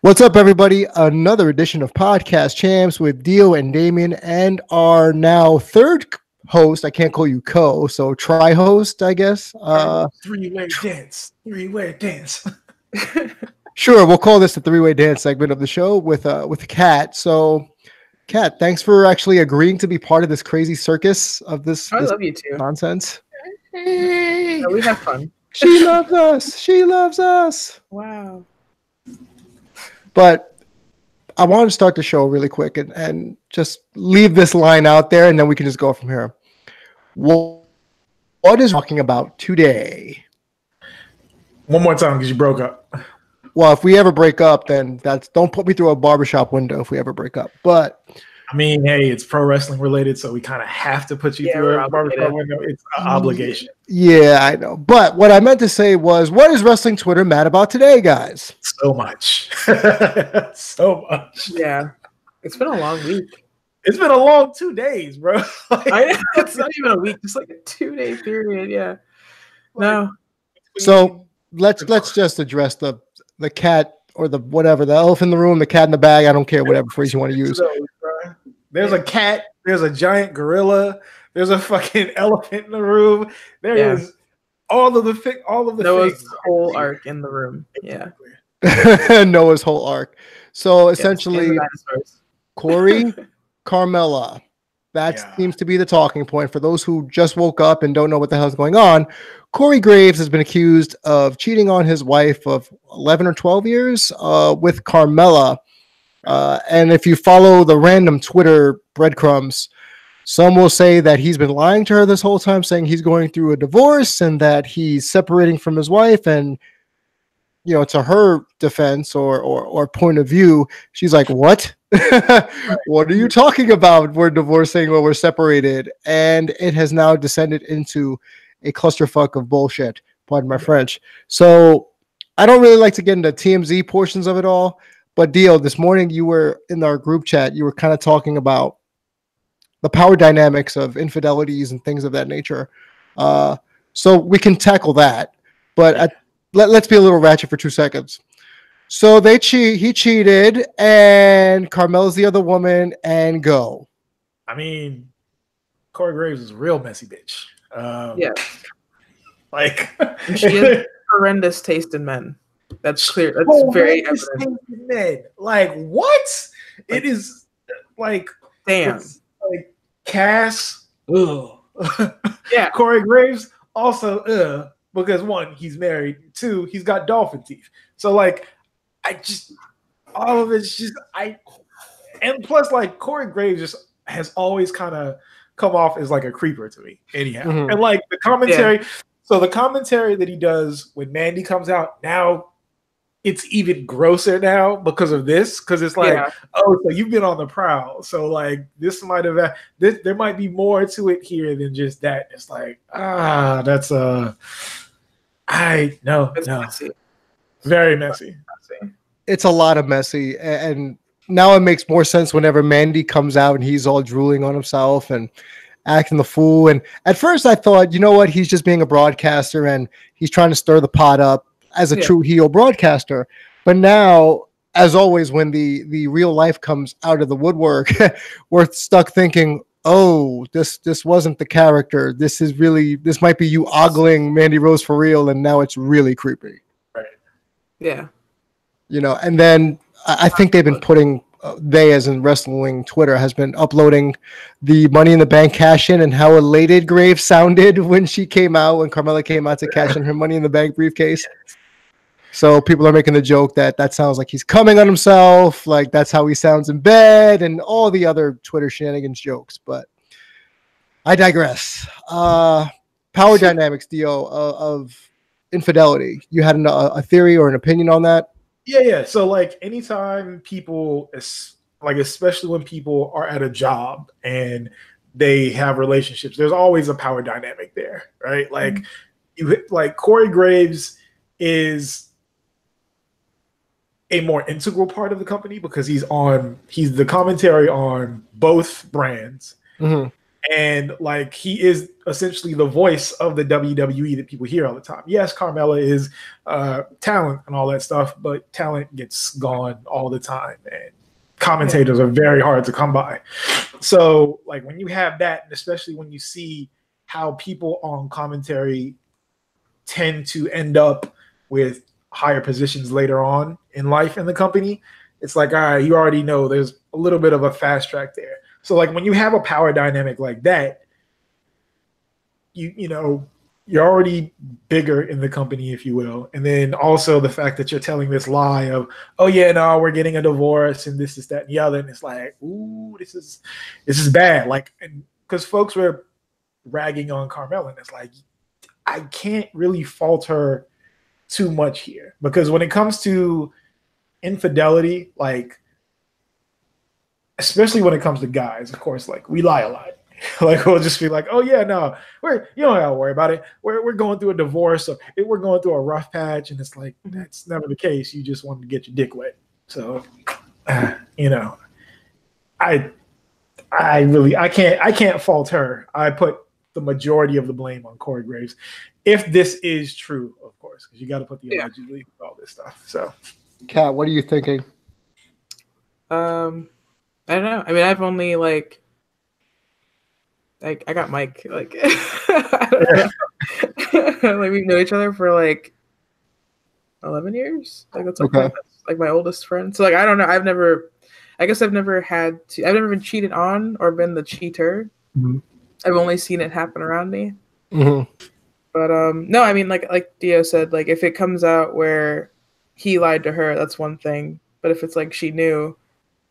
What's up, everybody? Another edition of Podcast Champs with Dio and Damian, and our now third host. I can't call you so tri-host, I guess. Three-way dance. Three-way dance. Sure, we'll call this the three-way dance segment of the show with Kat. So, Kat, thanks for actually agreeing to be part of this crazy circus of this. I love you too. Nonsense. Hey. No, we have fun. She loves us. She loves us. Wow. But I want to start the show really quick and just leave this line out there, and then we can just go from here. What is talking about today? One more time, because you broke up. Well, if we ever break up, then don't put me through a barbershop window if we ever break up. But I mean, hey, it's pro wrestling related, so we kind of have to put you through a barbershop window. It's an obligation. Yeah, I know. But what I meant to say was, what is wrestling Twitter mad about today, guys? So much. So much. Yeah. It's been a long week. It's been a long 2 days, bro. It's not even a week, just like a 2-day period. Yeah. No. So let's just address the cat or the whatever, the elephant in the room, the cat in the bag. I don't care, whatever phrase you want to use. There's a cat. There's a giant gorilla. There's a fucking elephant in the room. There is all of the Noah's things. whole arc in the room. Yeah. Noah's whole arc. So essentially, Corey, Carmella. That seems to be the talking point for those who just woke up and don't know what the hell's going on. Corey Graves has been accused of cheating on his wife of 11 or 12 years with Carmella. And if you follow the random Twitter breadcrumbs, some will say that he's been lying to her this whole time, saying he's going through a divorce and that he's separating from his wife. And, you know, to her defense or point of view, she's like, what? What are you talking about? We're divorcing or we're separated. And it has now descended into a clusterfuck of bullshit. Pardon my French. So I don't really like to get into TMZ portions of it all. But Dio, this morning you were in our group chat. You were kind of talking about the power dynamics of infidelities and things of that nature. So we can tackle that. But let's be a little ratchet for 2 seconds. So he cheated, and Carmella's the other woman, and go. I mean, Corey Graves is a real messy bitch. Like she has horrendous taste in men. That's clear. That's very evident. Men. Like what? It is like damn. Like Cass. Ugh. Yeah. Corey Graves also because 1, he's married. 2, he's got dolphin teeth. So like all of it's just and plus like Corey Graves just has always kind of come off as like a creeper to me anyhow. Mm-hmm. And like the commentary, so the commentary that he does when Mandy comes out now, it's even grosser now because of this. Because it's like, oh, so you've been on the prowl. So like this might have there might be more to it here than just that. It's like that's messy. Very messy. It's a lot of messy, and now it makes more sense whenever Mandy comes out and he's all drooling on himself and acting the fool. And at first I thought, you know what, he's just being a broadcaster and he's trying to stir the pot up as a true heel broadcaster. But now, as always, when the real life comes out of the woodwork, we're stuck thinking, oh, this wasn't the character. This might be you ogling Mandy Rose for real, and now it's really creepy. Right. Yeah. You know, and then I think they've been putting, as in wrestling Twitter, has been uploading the Money in the Bank cash in and how elated Graves sounded when Carmella came out to cash in her Money in the Bank briefcase. So people are making the joke that sounds like he's coming on himself, like that's how he sounds in bed, and all the other Twitter shenanigans jokes. But I digress. Power dynamics, Dio, of infidelity. You had a theory or an opinion on that? Yeah. So like anytime people, like especially when people are at a job and they have relationships, there's always a power dynamic there, right? Like like Corey Graves is a more integral part of the company because he's the commentary on both brands. Mm-hmm. And like he is essentially the voice of the WWE that people hear all the time. Yes, Carmella is talent and all that stuff, but talent gets gone all the time, and commentators are very hard to come by. So like when you have that, and especially when you see how people on commentary tend to end up with higher positions later on in life in the company, it's like, all right, you already know there's a little bit of a fast track there. So like when you have a power dynamic like that, you know, you're already bigger in the company, if you will. And then also the fact that you're telling this lie of, oh yeah, no, we're getting a divorce and this is that and the other. And it's like, ooh, this is bad. Like, and because folks were ragging on Carmella, and it's like, I can't really fault her too much here, because when it comes to infidelity, like, especially when it comes to guys, of course, like we lie a lot. Like we'll just be like, oh yeah, no, you don't gotta worry about it. We're going through a divorce, or we're going through a rough patch, and it's like that's never the case. You just wanted to get your dick wet. So, you know, I can't fault her. I put the majority of the blame on Corey Graves, if this is true, of course, because you got to put the allegedly with all this stuff. So, Kat, what are you thinking? I don't know. I mean, I've only like I got Mike like I don't know. Like we've known each other for like 11 years. Like that's like my oldest friend. So like I don't know. I've never been cheated on or been the cheater. Mm-hmm. I've only seen it happen around me. Mm-hmm. But no, I mean like Dio said, like if it comes out where he lied to her, that's one thing. But if it's like she knew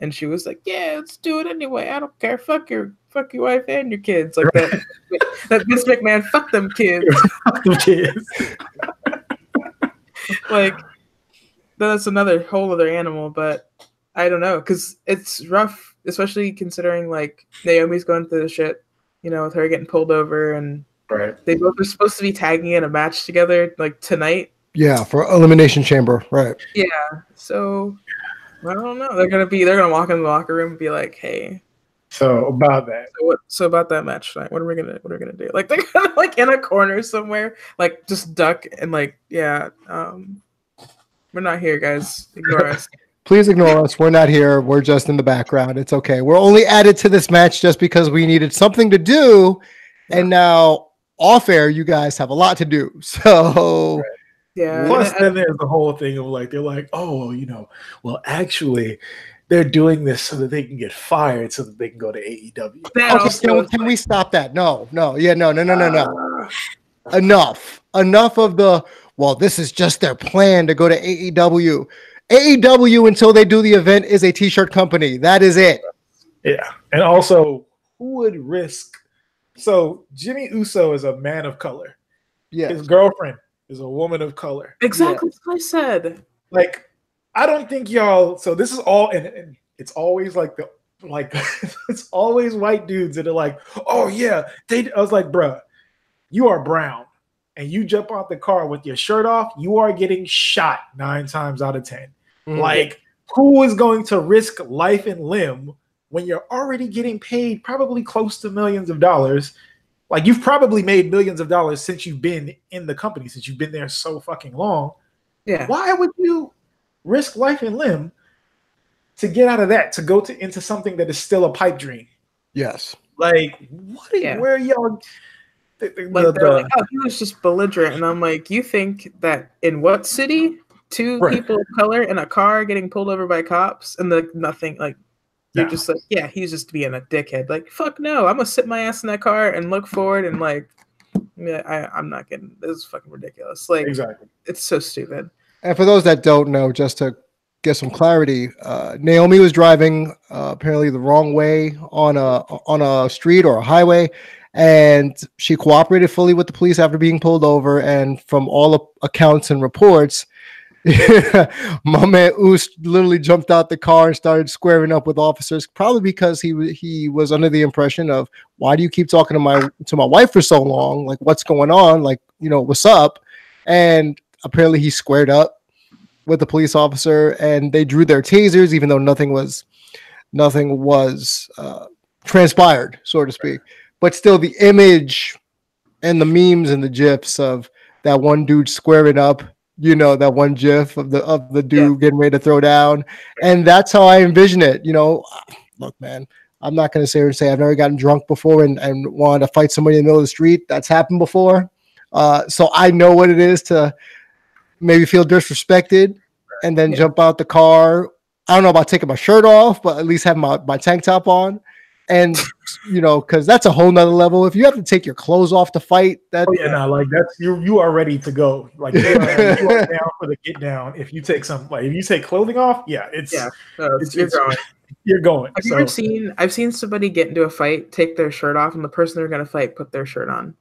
and she was like, yeah, let's do it anyway. I don't care. Fuck your wife and your kids. Like that Vince McMahon, fuck them kids. Fuck them kids. Like that's another whole other animal, but I don't know, because it's rough, especially considering like Naomi's going through the shit, you know, with her getting pulled over, and they both are supposed to be tagging in a match together like tonight. Yeah, for Elimination Chamber, right? Yeah, so I don't know. They're gonna walk in the locker room and be like, "Hey, so about that. So about that match tonight. What are we gonna do?" Like they're kind of like in a corner somewhere, like just duck and like, yeah, we're not here, guys. Ignore us. Please ignore us. We're not here. We're just in the background. It's okay. We're only added to this match just because we needed something to do, and now off air, you guys have a lot to do. So. Yeah. Plus, then there's the whole thing of like, they're like, oh, you know, well, actually, they're doing this so that they can get fired, so that they can go to AEW. Can we stop that? No. Yeah, no. Enough of the, well, this is just their plan to go to AEW. AEW, until they do the event, is a t-shirt company. That is it. Yeah. And also, who would risk? So Jimmy Uso is a man of color. Yeah. His girlfriend is a woman of color. Exactly what I said. Like, I don't think y'all. So this is all, and it's always like it's always white dudes that are like, oh yeah, I was like, bruh, you are brown, and you jump out the car with your shirt off, you are getting shot 9 times out of 10. Mm-hmm. Like, who is going to risk life and limb when you're already getting paid probably close to millions of dollars? Like, you've probably made millions of dollars since you've been in the company, since you've been there so fucking long. Yeah. Why would you risk life and limb to get out of that, to go into something that is still a pipe dream? Yes. Like, where y'all? Like, oh, he was just belligerent. And I'm like, you think that in what city? 2 people of color in a car getting pulled over by cops and nothing, like, you're just like, yeah, he's just being a dickhead. Like, fuck no, I'm gonna sit my ass in that car and look forward and like, yeah, I'm not getting this. Is fucking ridiculous. Like, exactly, it's so stupid. And for those that don't know, just to get some clarity, Naomi was driving apparently the wrong way on a street or a highway, and she cooperated fully with the police after being pulled over. And from all accounts and reports, my man Oos literally jumped out the car and started squaring up with officers, probably because he was under the impression of, why do you keep talking to my wife for so long? Like, what's going on? Like, you know, what's up? And apparently he squared up with the police officer, and they drew their tasers, even though nothing was transpired, so to speak. but still the image and the memes and the gifs of that one dude squaring up, you know, that one gif of the dude getting ready to throw down. And that's how I envision it. You know, look, man, I'm not going to sit here and say I've never gotten drunk before and wanted to fight somebody in the middle of the street. That's happened before. So I know what it is to maybe feel disrespected and then jump out the car. I don't know about taking my shirt off, but at least have my tank top on. And, you know, because that's a whole nother level. If you have to take your clothes off to fight, that like that's you are ready to go. Like you are down for the get down. If you take if you take clothing off, you're going. Have you ever seen? I've seen somebody get into a fight, take their shirt off, and the person they're going to fight put their shirt on.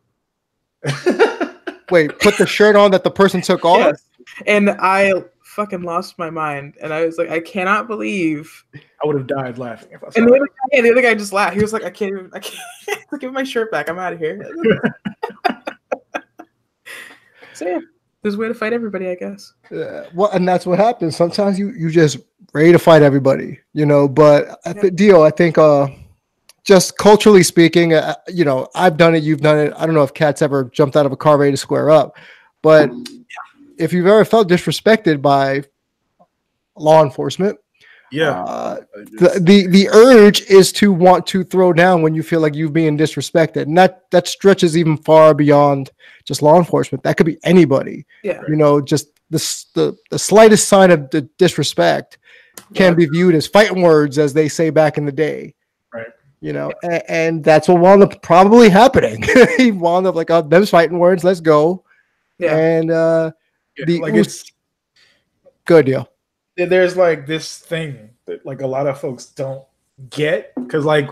Wait, put the shirt on that the person took off? Yes. And I fucking lost my mind, and I was like, I cannot believe. I would have died laughing if I saw and the other guy just laughed. He was like, I can't give my shirt back. I'm out of here. So yeah, there's a way to fight everybody, I guess. Well, and that's what happens. Sometimes you just ready to fight everybody, you know. But I think just culturally speaking, you know, I've done it, you've done it. I don't know if Kat's ever jumped out of a car ready to square up, but if you've ever felt disrespected by law enforcement, the urge is to want to throw down when you feel like you're being disrespected, and that stretches even far beyond just law enforcement. That could be anybody. Yeah, you know, just the slightest sign of the disrespect can be viewed as fighting words, as they say back in the day. Right. You know, and that's what wound up probably happening. He wound up like, oh, them's fighting words. Let's go. Yeah. And it's good deal. There's like this thing that like a lot of folks don't get, because like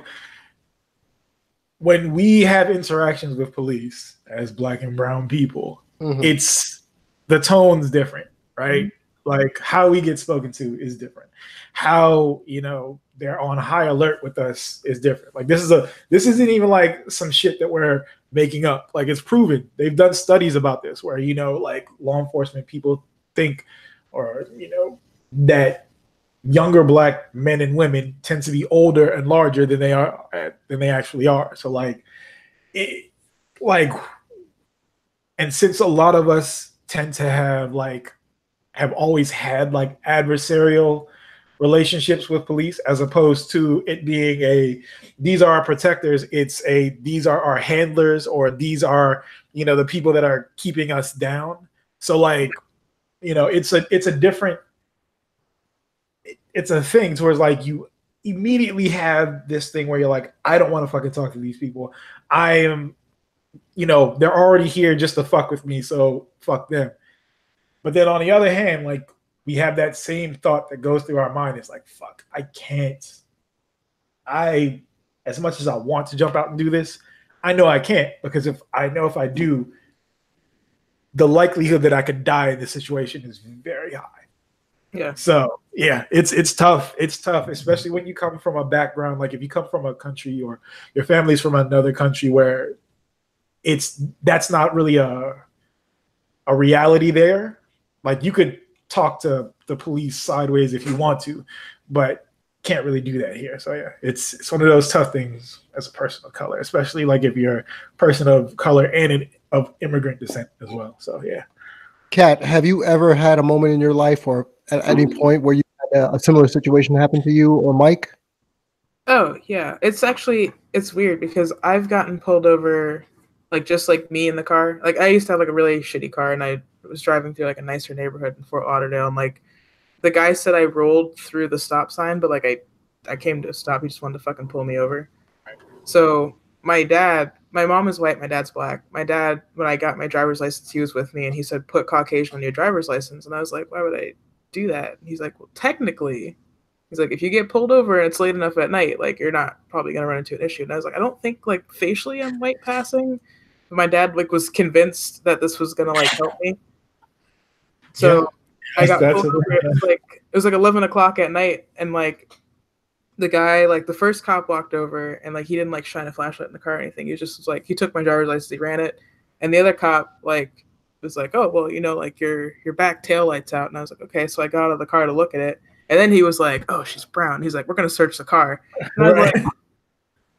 when we have interactions with police as Black and brown people, it's the tone's different, right? Like how we get spoken to is different. How, you know, they're on high alert with us is different. Like this isn't even like some shit that we're making up. Like it's proven. They've done studies about this where, you know, like law enforcement people think, or, you know, that younger Black men and women tend to be older and larger than they actually are. So and since a lot of us tend to have always had like adversarial relationships with police, as opposed to it being these are our protectors, it's these are our handlers, or these are, you know, the people that are keeping us down. So like, you know, it's a thing towards like you immediately have this thing where you're like, I don't want to fucking talk to these people. I am, you know, they're already here just to fuck with me, so fuck them. But then on the other hand, like we have that same thought that goes through our mind. It's like, fuck, I can't. As much as I want to jump out and do this, I know I can't, because if I do, the likelihood that I could die in this situation is very high. Yeah. So yeah, it's tough. It's tough, especially when you come from a background, like if you come from a country or your family's from another country where that's not really a reality there. Like you could talk to the police sideways if you want to, but can't really do that here. So yeah, it's one of those tough things as a person of color, especially like if you're a person of color and of immigrant descent as well. So yeah. Kat, have you ever had a moment in your life or at any point where you had a similar situation happen to you or Mike? Oh yeah, it's weird because I've gotten pulled over, like just like me in the car. Like I used to have like a really shitty car, and I was driving through like a nicer neighborhood in Fort Lauderdale, and like the guy said I rolled through the stop sign, but like I came to a stop. He just wanted to fucking pull me over. So my mom is white, my dad's Black. My dad, when I got my driver's license, he was with me, and he said, put Caucasian on your driver's license. And I was like, why would I do that? And he's like, well, technically, he's like, if you get pulled over and it's late enough at night, like you're not probably gonna run into an issue. And I was like, I don't think like facially I'm white passing. But my dad like was convinced that this was gonna like help me. So I got pulled over. It was like 11 o'clock at night, and like the guy, like the first cop walked over, and like he didn't like shine a flashlight in the car or anything. He just was like, he took my driver's license, he ran it, and the other cop like was like, oh well, you know, like your back tail light's out. And I was like, okay. So I got out of the car to look at it, and then he was like, oh, she's brown. He's like, we're gonna search the car. And I was like,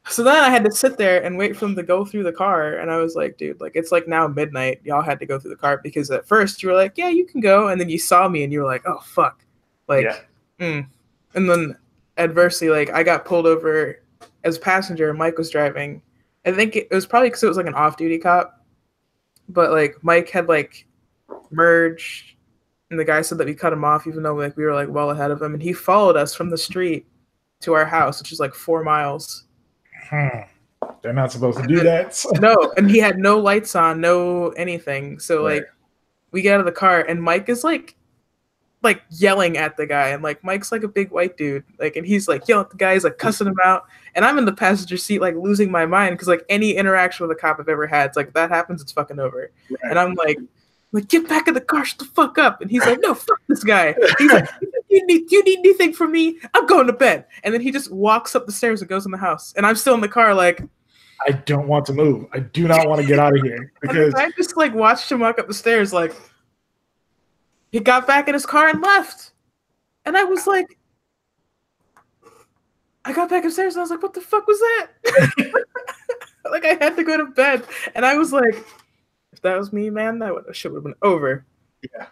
So then I had to sit there and wait for them to go through the car. And I was like, dude, like, it's like now midnight. Y'all had to go through the car because at first you were like, yeah, you can go. And then you saw me and you were like, oh, fuck. Like, And then adversely, like, I got pulled over as a passenger and Mike was driving. I think it was probably because it was like an off-duty cop. But, like, Mike had, like, merged. And the guy said that we cut him off even though, like, we were, like, well ahead of him. And he followed us from the street to our house, which is, like, 4 miles. They're not supposed to do that. No, and he had no lights on, no anything. So like, we get out of the car, and Mike is like yelling at the guy, and like Mike's like a big white dude, like, and he's like yelling at the guy, he's like cussing him out, and I'm in the passenger seat like losing my mind because like any interaction with a cop I've ever had, it's like if that happens, it's fucking over, and I'm like, get back in the car, shut the fuck up, and he's like, no, fuck this guy. He's like, you need anything from me? I'm going to bed. And then he just walks up the stairs and goes in the house. And I'm still in the car like, I don't want to move. I do not want to get out of here. Because I just like watched him walk up the stairs like, he got back in his car and left. And I was like, I got back upstairs and I was like, what the fuck was that? Like I had to go to bed. And I was like, if that was me, man, that shit would have been over. Yeah.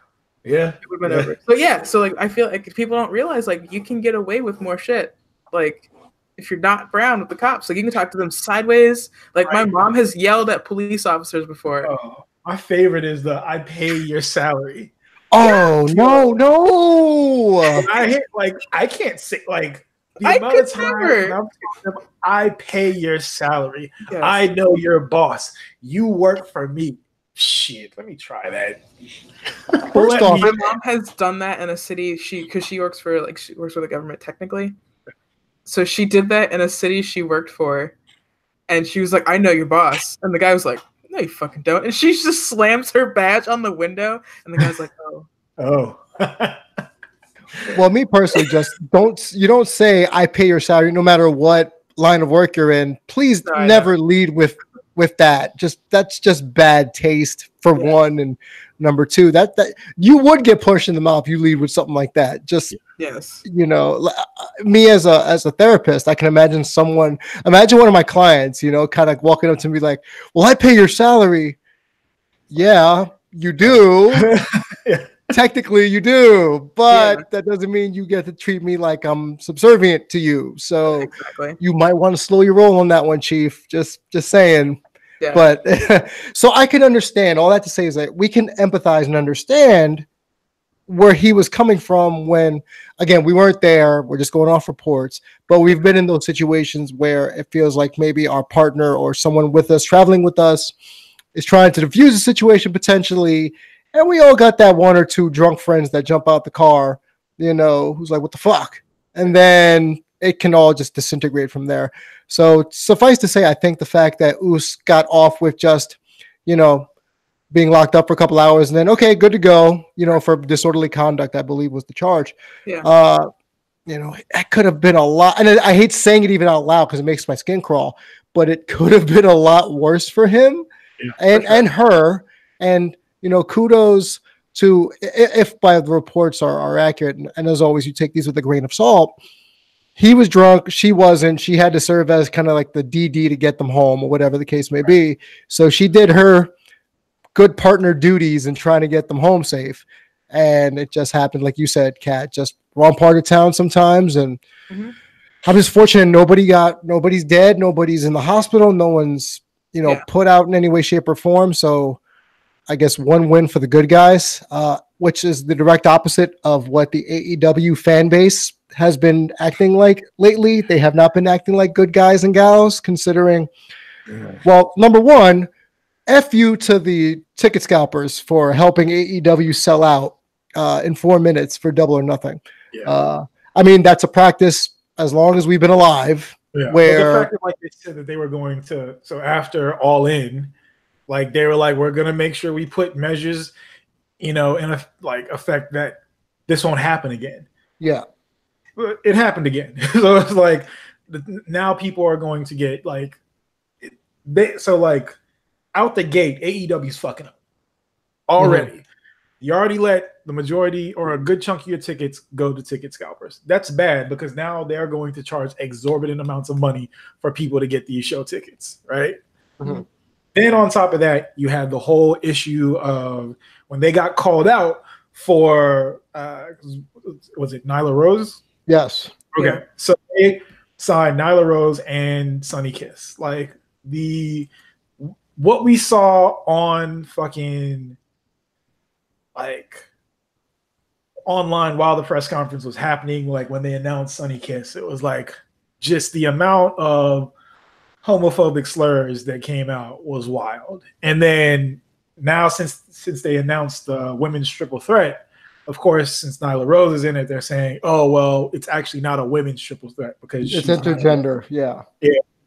It would have been over. So yeah, so like I feel like people don't realize like you can get away with more shit. Like if you're not brown with the cops, like you can talk to them sideways. Like my mom has yelled at police officers before. Oh, my favorite is the I pay your salary. Oh no. I hit like I can't say like the amount of time I pay your salary. Yes. I know you're a boss. You work for me. Shit, let me try that. First off, my mom has done that in a city because she works for the government technically. So she did that in a city she worked for, and she was like, "I know your boss," and the guy was like, "No, you fucking don't." And she just slams her badge on the window, and the guy's like, "Oh." Well, me personally, just don't say I pay your salary no matter what line of work you're in. Please never lead with that. That's just bad taste for one, and number two, that you would get punched in the mouth if you lead with something like that. Just you know, me as a therapist, I can imagine one of my clients, you know, kind of walking up to me like, "Well, I pay your salary." Yeah, you do. Technically you do, but that doesn't mean you get to treat me like I'm subservient to you. So you might want to slow your roll on that one, Chief. Just saying. Yeah. But so I can understand. All that to say is that we can empathize and understand where he was coming from when, again, we weren't there. We're just going off reports, but we've been in those situations where it feels like maybe our partner or someone with us, traveling with us, is trying to defuse the situation potentially. And we all got that one or two drunk friends that jump out the car, you know, who's like, what the fuck? And then it can all just disintegrate from there. So suffice to say, I think the fact that Us got off with just, you know, being locked up for a couple hours and then, okay, good to go, you know, for disorderly conduct, I believe was the charge. Yeah. You know, it could have been a lot. And I hate saying it even out loud because it makes my skin crawl, but it could have been a lot worse for him and her. And, you know, kudos to, if by the reports are accurate, and as always, you take these with a grain of salt. He was drunk. She wasn't. She had to serve as kind of like the DD to get them home or whatever the case may be. So she did her good partner duties in trying to get them home safe. And it just happened, like you said, Kat, just wrong part of town sometimes. And I'm just fortunate nobody's dead. Nobody's in the hospital. No one's, you know, put out in any way, shape, or form. So I guess one win for the good guys, which is the direct opposite of what the AEW fan base has been acting like lately. They have not been acting like good guys and gals, considering, well, number one, F you to the ticket scalpers for helping AEW sell out in 4 minutes for Double or Nothing. I mean, that's a practice as long as we've been alive. Where well, the fact that, like they said that they were going to, so after All In, like they were like, we're gonna make sure we put measures, you know, in effect that this won't happen again. Yeah, it happened again. So it's like now people are going to get like out the gate, AEW's fucking up already. You already let the majority or a good chunk of your tickets go to ticket scalpers. That's bad because now they're going to charge exorbitant amounts of money for people to get these show tickets, right? Mm-hmm. Then on top of that, you had the whole issue of when they got called out for, was it Nyla Rose? Yes. Okay. Yeah. So they signed Nyla Rose and Sonny Kiss. Like what we saw on fucking like online while the press conference was happening, like when they announced Sonny Kiss, it was like just the amount of homophobic slurs that came out was wild. And then now since they announced the women's triple threat, of course, since Nyla Rose is in it, they're saying, oh, well, it's actually not a women's triple threat because it's intergender. Yeah.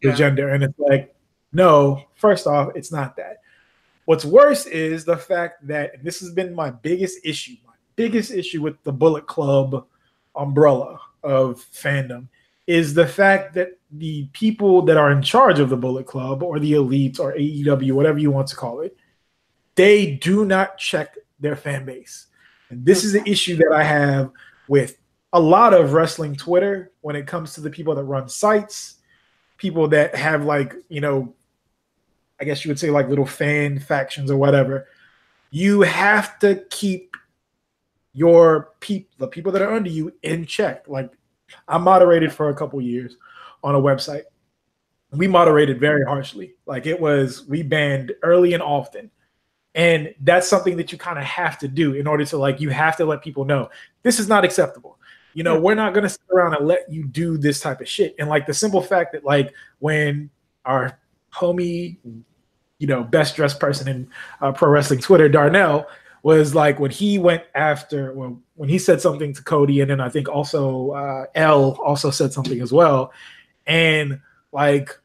Gender. And it's like, no, first off, it's not that. What's worse is the fact that, and this has been my biggest issue with the Bullet Club umbrella of fandom, is the fact that the people that are in charge of the Bullet Club or the elites or AEW, whatever you want to call it, they do not check their fan base. And this is the issue that I have with a lot of wrestling Twitter when it comes to the people that run sites, people that have like, you know, I guess you would say like little fan factions or whatever. You have to keep the people that are under you in check. Like I moderated for a couple years on a website. We moderated very harshly. Like we banned early and often. And that's something that you kind of have to do in order to like, you have to let people know this is not acceptable. You know, we're not going to sit around and let you do this type of shit. And like the simple fact that like when our homie, you know, best dressed person in pro wrestling Twitter, Darnell, was like when he went after, well, when he said something to Cody, and then I think also L also said something as well. And like,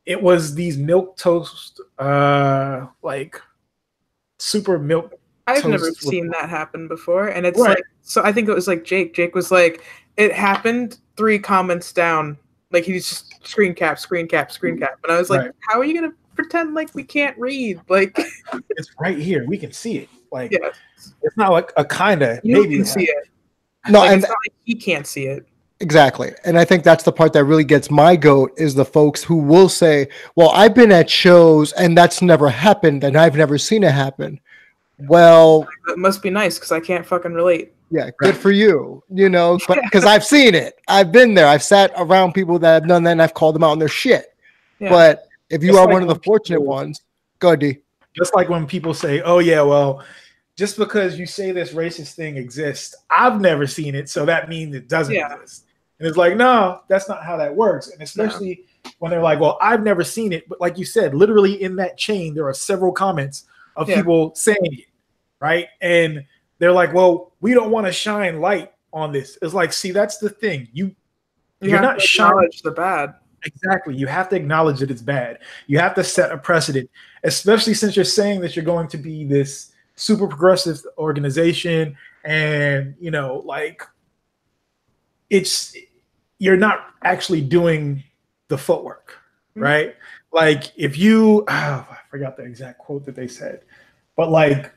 it was these milk toast, like super milk. I've never seen that happen before. And it's like, so I think it was like Jake. Jake was like, it happened 3 comments down. Like he's just screen cap. And I was like, how are you going to pretend like we can't read? Like it's right here. We can see it. Like it's not like a kind of maybe can see it. No, like, and it's not like he can't see it. Exactly. And I think that's the part that really gets my goat is the folks who will say, well, I've been at shows and that's never happened and I've never seen it happen. Well, that must be nice because I can't fucking relate. Yeah, good for you, you know, because I've seen it. I've been there. I've sat around people that have done that and I've called them out on their shit. Yeah. But if you are like one of the fortunate ones, go ahead, D. Just like when people say, oh, yeah, well, just because you say this racist thing exists, I've never seen it, so that means it doesn't exist. And it's like, no, that's not how that works. And especially when they're like, well, I've never seen it. But like you said, literally in that chain, there are several comments of people saying it, right? And they're like, well, we don't want to shine light on this. It's like, see, that's the thing. You're not shining the bad. Exactly. You have to acknowledge that it's bad. You have to set a precedent, especially since you're saying that you're going to be this super progressive organization and, you know, like, you're not actually doing the footwork, right? Like if you, I forgot the exact quote that they said, but like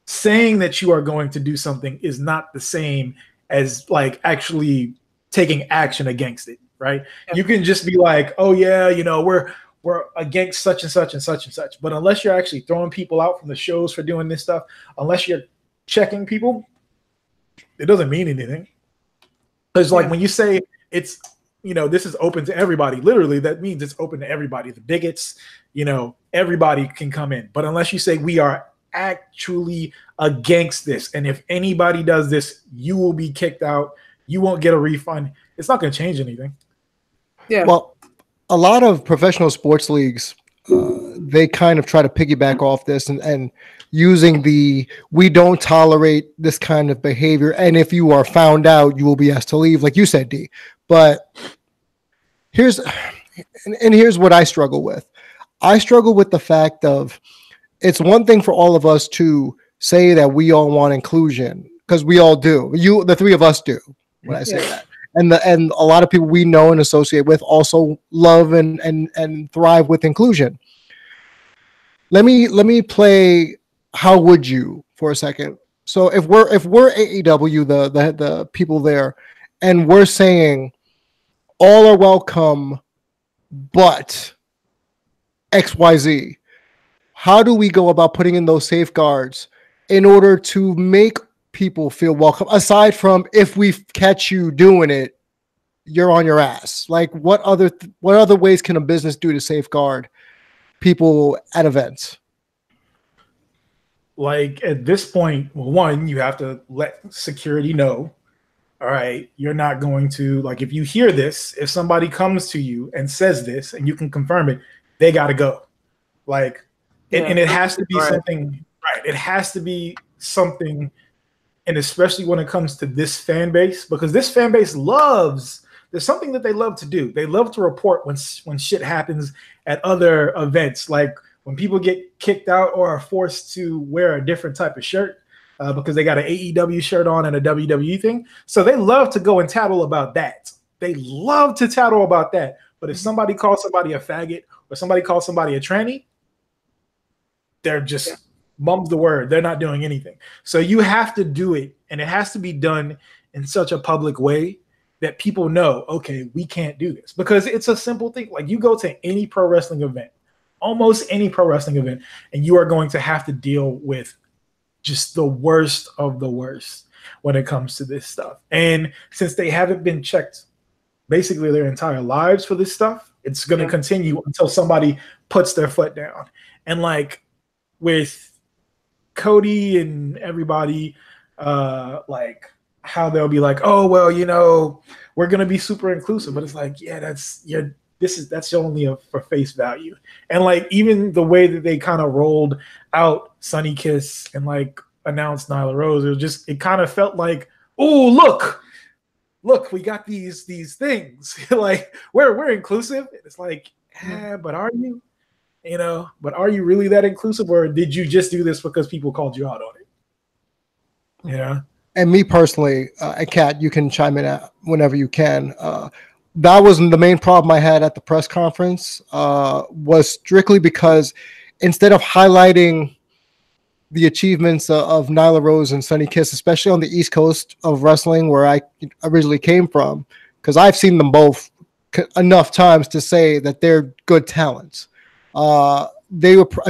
saying that you are going to do something is not the same as like actually taking action against it, right? You can just be like, oh yeah, you know, we're against such and such and such and such. But unless you're actually throwing people out from the shows for doing this stuff, unless you're checking people, it doesn't mean anything. It's like when you say it's, you know, this is open to everybody, literally, that means it's open to everybody. The bigots, you know, everybody can come in. But unless you say we are actually against this, and if anybody does this, you will be kicked out, you won't get a refund, it's not going to change anything. Yeah. Well, a lot of professional sports leagues, they kind of try to piggyback off this and using we don't tolerate this kind of behavior. And if you are found out, you will be asked to leave, like you said, D. But here's what I struggle with. I struggle with the fact of it's one thing for all of us to say that we all want inclusion, because we all do. The 3 of us do when I say that. And a lot of people we know and associate with also love and thrive with inclusion. Let me play how would you for a second? So if we're AEW, the people there, and we're saying all are welcome, but XYZ, how do we go about putting in those safeguards in order to make people feel welcome? Aside from if we catch you doing it, you're on your ass. Like what other ways can a business do to safeguard people at events? Like at this point, well, one, you have to let security know. All right, you're not going to, like, if you hear this, if somebody comes to you and says this and you can confirm it, they got to go. Like, and it has to be something, right? It has to be something, and especially when it comes to this fan base, because this fan base there's something that they love to do. They love to report when shit happens at other events, like when people get kicked out or are forced to wear a different type of shirt. Because they got an AEW shirt on and a WWE thing. So they love to go and tattle about that. They love to tattle about that. But if somebody calls somebody a faggot or somebody calls somebody a tranny, they're just mum's the word. They're not doing anything. So you have to do it, and it has to be done in such a public way that people know, okay, we can't do this. Because it's a simple thing. Like you go to any pro wrestling event, almost any pro wrestling event, and you are going to have to deal with just the worst of the worst when it comes to this stuff. And since they haven't been checked basically their entire lives for this stuff, it's going to continue until somebody puts their foot down. And like with Cody and everybody, like how they'll be like, oh, well, you know, we're going to be super inclusive. But it's like, yeah, that's only for face value. And like even the way that they kind of rolled out Sunny Kiss and like announced Nyla Rose, it kind of felt like, oh, look, we got these things. Like we're inclusive. It's like, but are you? You know, but are you really that inclusive, or did you just do this because people called you out on it? Yeah. And me personally, Kat, you can chime in whenever you can. That wasn't the main problem I had at the press conference, was strictly because instead of highlighting the achievements of Nyla Rose and Sunny Kiss, especially on the East Coast of wrestling where I originally came from, because I've seen them both enough times to say that they're good talents. I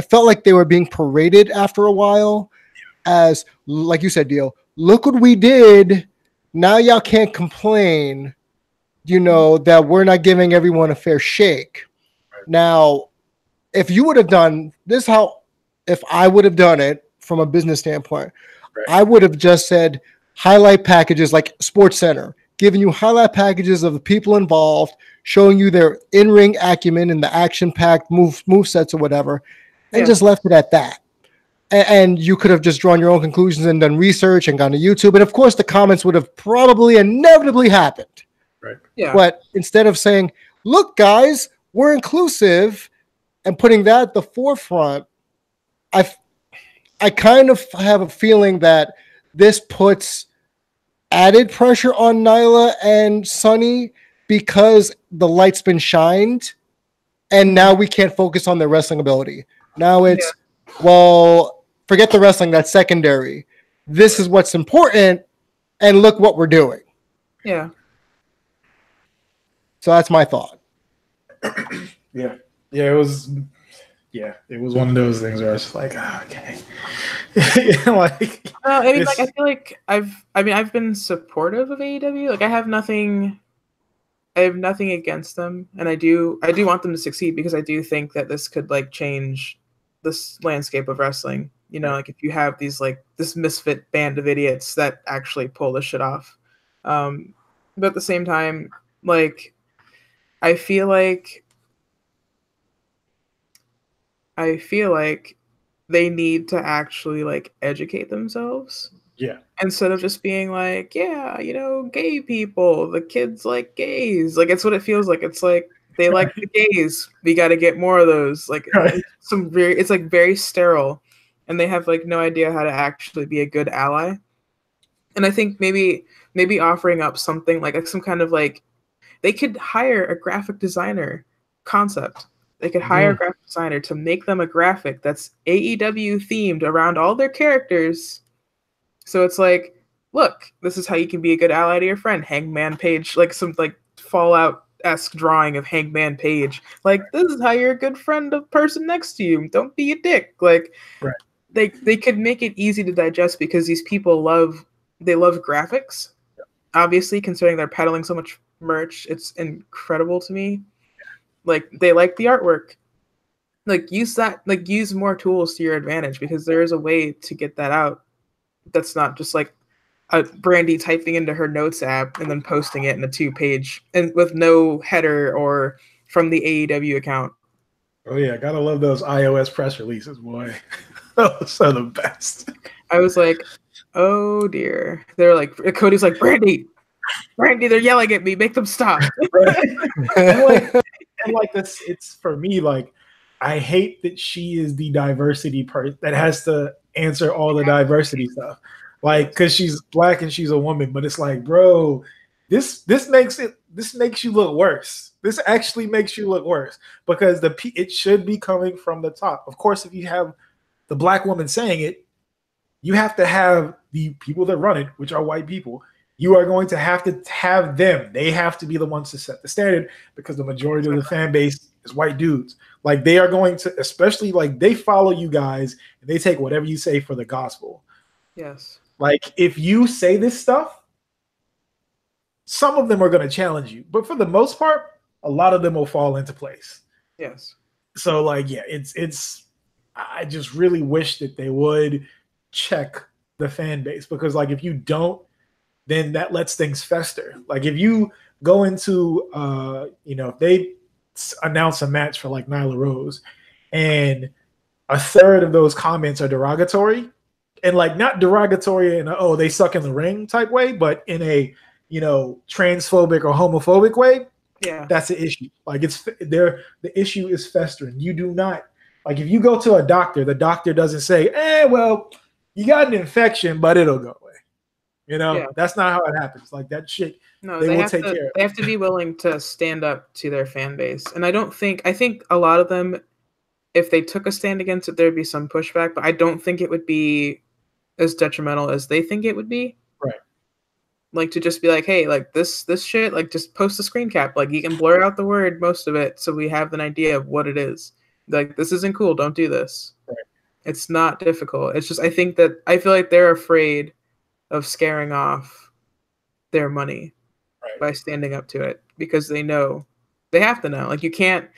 felt like they were being paraded after a while as, like you said, Dio, look what we did. Now y'all can't complain, you know, that we're not giving everyone a fair shake. Right. Now, if you would have done this, if I would have done it from a business standpoint, right, I would have just said highlight packages like Sports Center, giving you highlight packages of the people involved, showing you their in-ring acumen and the action-packed move sets or whatever, and just left it at that. And you could have just drawn your own conclusions and done research and gone to YouTube. And of course, the comments would have probably inevitably happened. Right. Yeah. But instead of saying, look, guys, we're inclusive, and putting that at the forefront, I kind of have a feeling that this puts added pressure on Nyla and Sunny because the light's been shined, and now we can't focus on their wrestling ability. Now it's, well, forget the wrestling, that's secondary. This is what's important, and look what we're doing. Yeah. So that's my thought. It was one of those things where I was just like, oh, okay. Like, I mean, like, I feel like I've been supportive of AEW. Like, I have nothing against them, and I do want them to succeed because I do think that this could like change this landscape of wrestling. You know, like if you have these like this misfit band of idiots that actually pull this shit off. But at the same time, like I feel like they need to actually like educate themselves. Yeah. Instead of just being like, yeah, you know, gay people, the kids like gays. Like it's what it feels like. It's like they like the gays. We got to get more of those. Like it's like very sterile, and they have like no idea how to actually be a good ally. And I think maybe offering up something like some kind of like they could hire a graphic designer concept They could hire a graphic designer to make them a graphic that's AEW themed around all their characters. So it's like, look, this is how you can be a good ally to your friend. Hangman Page, like some like Fallout-esque drawing of Hangman Page. Like, this is how you're a good friend of the person next to you. Don't be a dick. Like, they could make it easy to digest because these people love graphics. Obviously, considering they're peddling so much merch, it's incredible to me. Like, they like the artwork. Like, use more tools to your advantage because there is a way to get that out. That's not just like a Brandy typing into her notes app and then posting it in a 2-page and with no header or from the AEW account. Oh yeah, gotta love those iOS press releases, boy. Those are the best. I was like, oh dear. They're like, Cody's like, Brandy, they're yelling at me. Make them stop. And like this, it's for me, like, I hate that she is the diversity person that has to answer all the diversity stuff. Like, because she's black and she's a woman, but it's like, bro, this makes you look worse. This actually makes you look worse because it should be coming from the top. Of course, if you have the black woman saying it, you have to have the people that run it, which are white people. You are going to have them. They have to be the ones to set the standard because the majority of the fan base is white dudes. Like, they are going to, especially like they follow you guys and they take whatever you say for the gospel. Yes. Like, if you say this stuff, some of them are going to challenge you, but for the most part, a lot of them will fall into place. Yes. So like, yeah, I just really wish that they would check the fan base because like, if you don't, then that lets things fester. Like, if you go into, if they announce a match for like Nyla Rose and a third of those comments are derogatory, and like not derogatory in a, they suck in the ring type way, but in a, transphobic or homophobic way, that's the issue. Like, the issue is festering. You do not, like, if you go to a doctor, the doctor doesn't say, well, you got an infection, but it'll go away. That's not how it happens. Like, that shit, no, they will take care of it. They have to be willing to stand up to their fan base. And I think a lot of them, if they took a stand against it, there'd be some pushback, but I don't think it would be as detrimental as they think it would be. Right. Like, to just be like, hey, like this shit, like, just post a screen cap. Like, you can blur out the word, most of it, so we have an idea of what it is. Like, this isn't cool. Don't do this. Right. It's not difficult. It's just, I feel like they're afraid of scaring off their money by standing up to it because they have to know. Like, you can't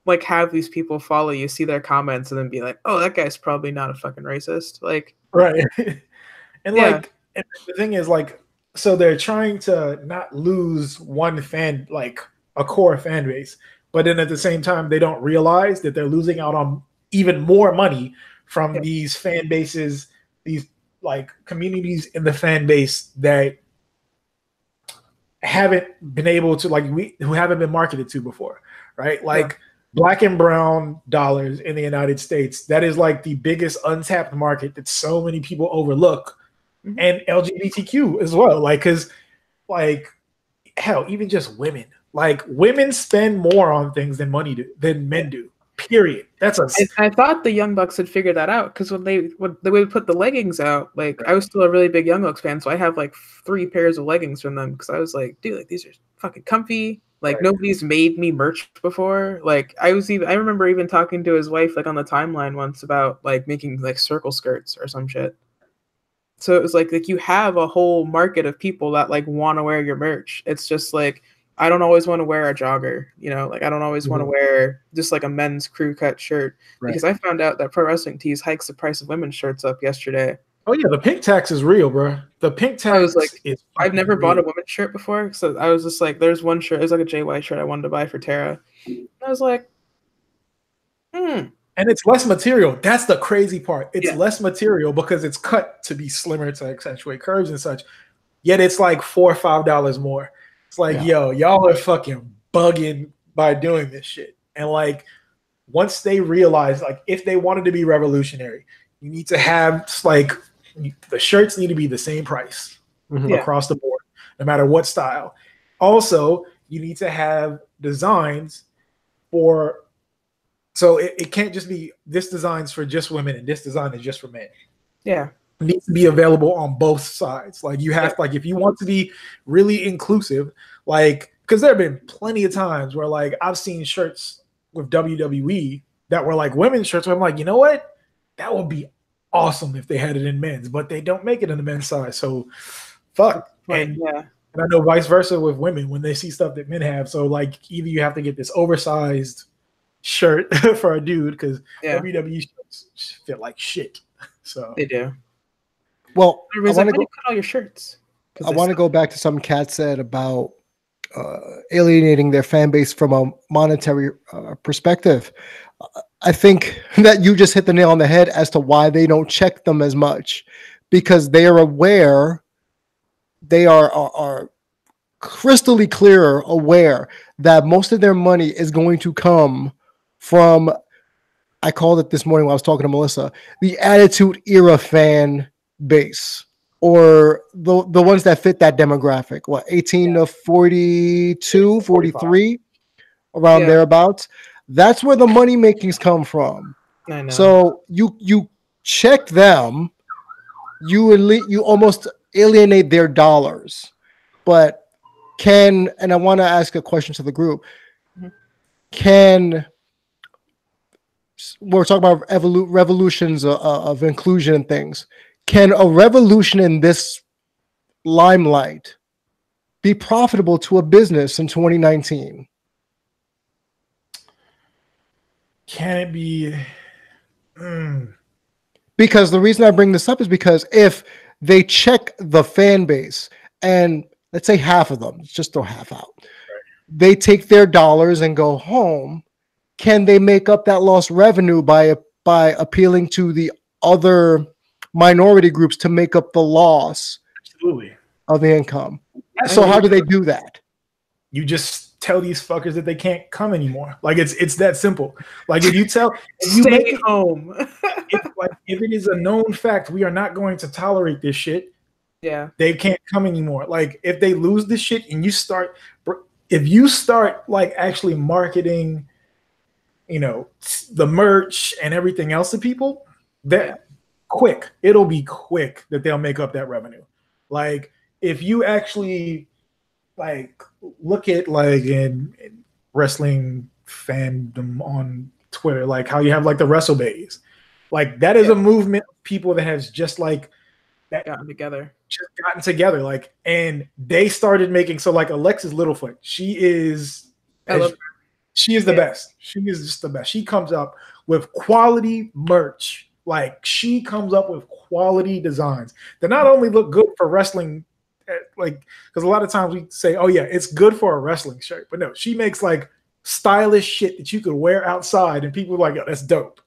like have these people follow you, see their comments, and then be like, oh, that guy's probably not a fucking racist. Like, right. And like, and the thing is, like, so they're trying to not lose one fan, like a core fan base, but then at the same time, they don't realize that they're losing out on even more money from these fan bases, these like communities in the fan base that haven't been able to, like, who haven't been marketed to before, right? Like, black and brown dollars in the United States, that is like the biggest untapped market that so many people overlook. Mm-hmm. And LGBTQ as well. Like, because, like, hell, even just women. Like, women spend more on things than men do. Period. That's I thought the Young Bucks had figured that out because when they would put the leggings out, like, I was still a really big Young Bucks fan, so I have like 3 pairs of leggings from them because I was like, dude, like, these are fucking comfy. Like, nobody's made me merch before. Like, I remember even talking to his wife, like, on the timeline once about, like, making, like, circle skirts or some shit. So it was like you have a whole market of people that, like, want to wear your merch. It's just, like, I don't always want to wear a jogger, like, I don't always want to wear just, like, a men's crew cut shirt. Because I found out that Pro Wrestling Tees hikes the price of women's shirts up yesterday. Oh, yeah, the pink tax is real, bro. The pink tax I was like, I've never bought a women's shirt before, so I was just like, there's one shirt, it was like a JY shirt I wanted to buy for Tara. I was like, And it's less material. That's the crazy part. It's less material because it's cut to be slimmer to accentuate curves and such. Yet it's like $4 or $5 more. It's like, yo, y'all are fucking bugging by doing this shit. And like, once they realize, like, if they wanted to be revolutionary, you need to have, like, the shirts need to be the same price across the board, no matter what style. Also, you need to have designs so it can't just be this design's for just women and this design is just for men. Yeah. It needs to be available on both sides. Like you have like if you want to be really inclusive, like because there have been plenty of times where like I've seen shirts with WWE that were like women's shirts where I'm like, you know what? That would be awesome if they had it in men's, but they don't make it in the men's size. So fuck. And I know vice versa with women when they see stuff that men have. So like either you have to get this oversized shirt for a dude because WWE shirts fit like shit. So they do. Well, I want to cut all your shirts. I want to go back to something Kat said about alienating their fan base from a monetary perspective. I think that you just hit the nail on the head as to why they don't check them as much, because they are aware, they are crystally clear aware that most of their money is going to come from, I called it this morning when I was talking to Melissa, the Attitude Era fan base, or the ones that fit that demographic, what, 18 to 42, 43, around thereabouts. That's where the money makings come from. I know. So you check them, you almost alienate their dollars. But and I want to ask a question to the group. We're talking about revolutions of inclusion and things. Can a revolution in this limelight be profitable to a business in 2019? Can it be? Because the reason I bring this up is because if they check the fan base and let's say half of them, just throw half out, they take their dollars and go home, can they make up that lost revenue by appealing to the other minority groups to make up the loss of the income? So how do they do that? You just tell these fuckers that they can't come anymore. Like it's that simple. Like if you stay home. if it is a known fact we are not going to tolerate this shit, they can't come anymore. Like if they lose this shit and if you start like actually marketing, the merch and everything else to people, it'll be quick that they'll make up that revenue. Like if you actually like look at like in wrestling fandom on Twitter, like how you have like the WrestleBays, like that is a movement of people that has just like that gotten together, like, and they started making, so like Alexis Littlefoot, she is the best. She is just the best. She comes up with quality merch. Like she comes up with quality designs that not only look good for wrestling, like, because a lot of times we say, oh yeah, it's good for a wrestling shirt, but no, she makes like stylish shit that you could wear outside and people are like, yo, that's dope.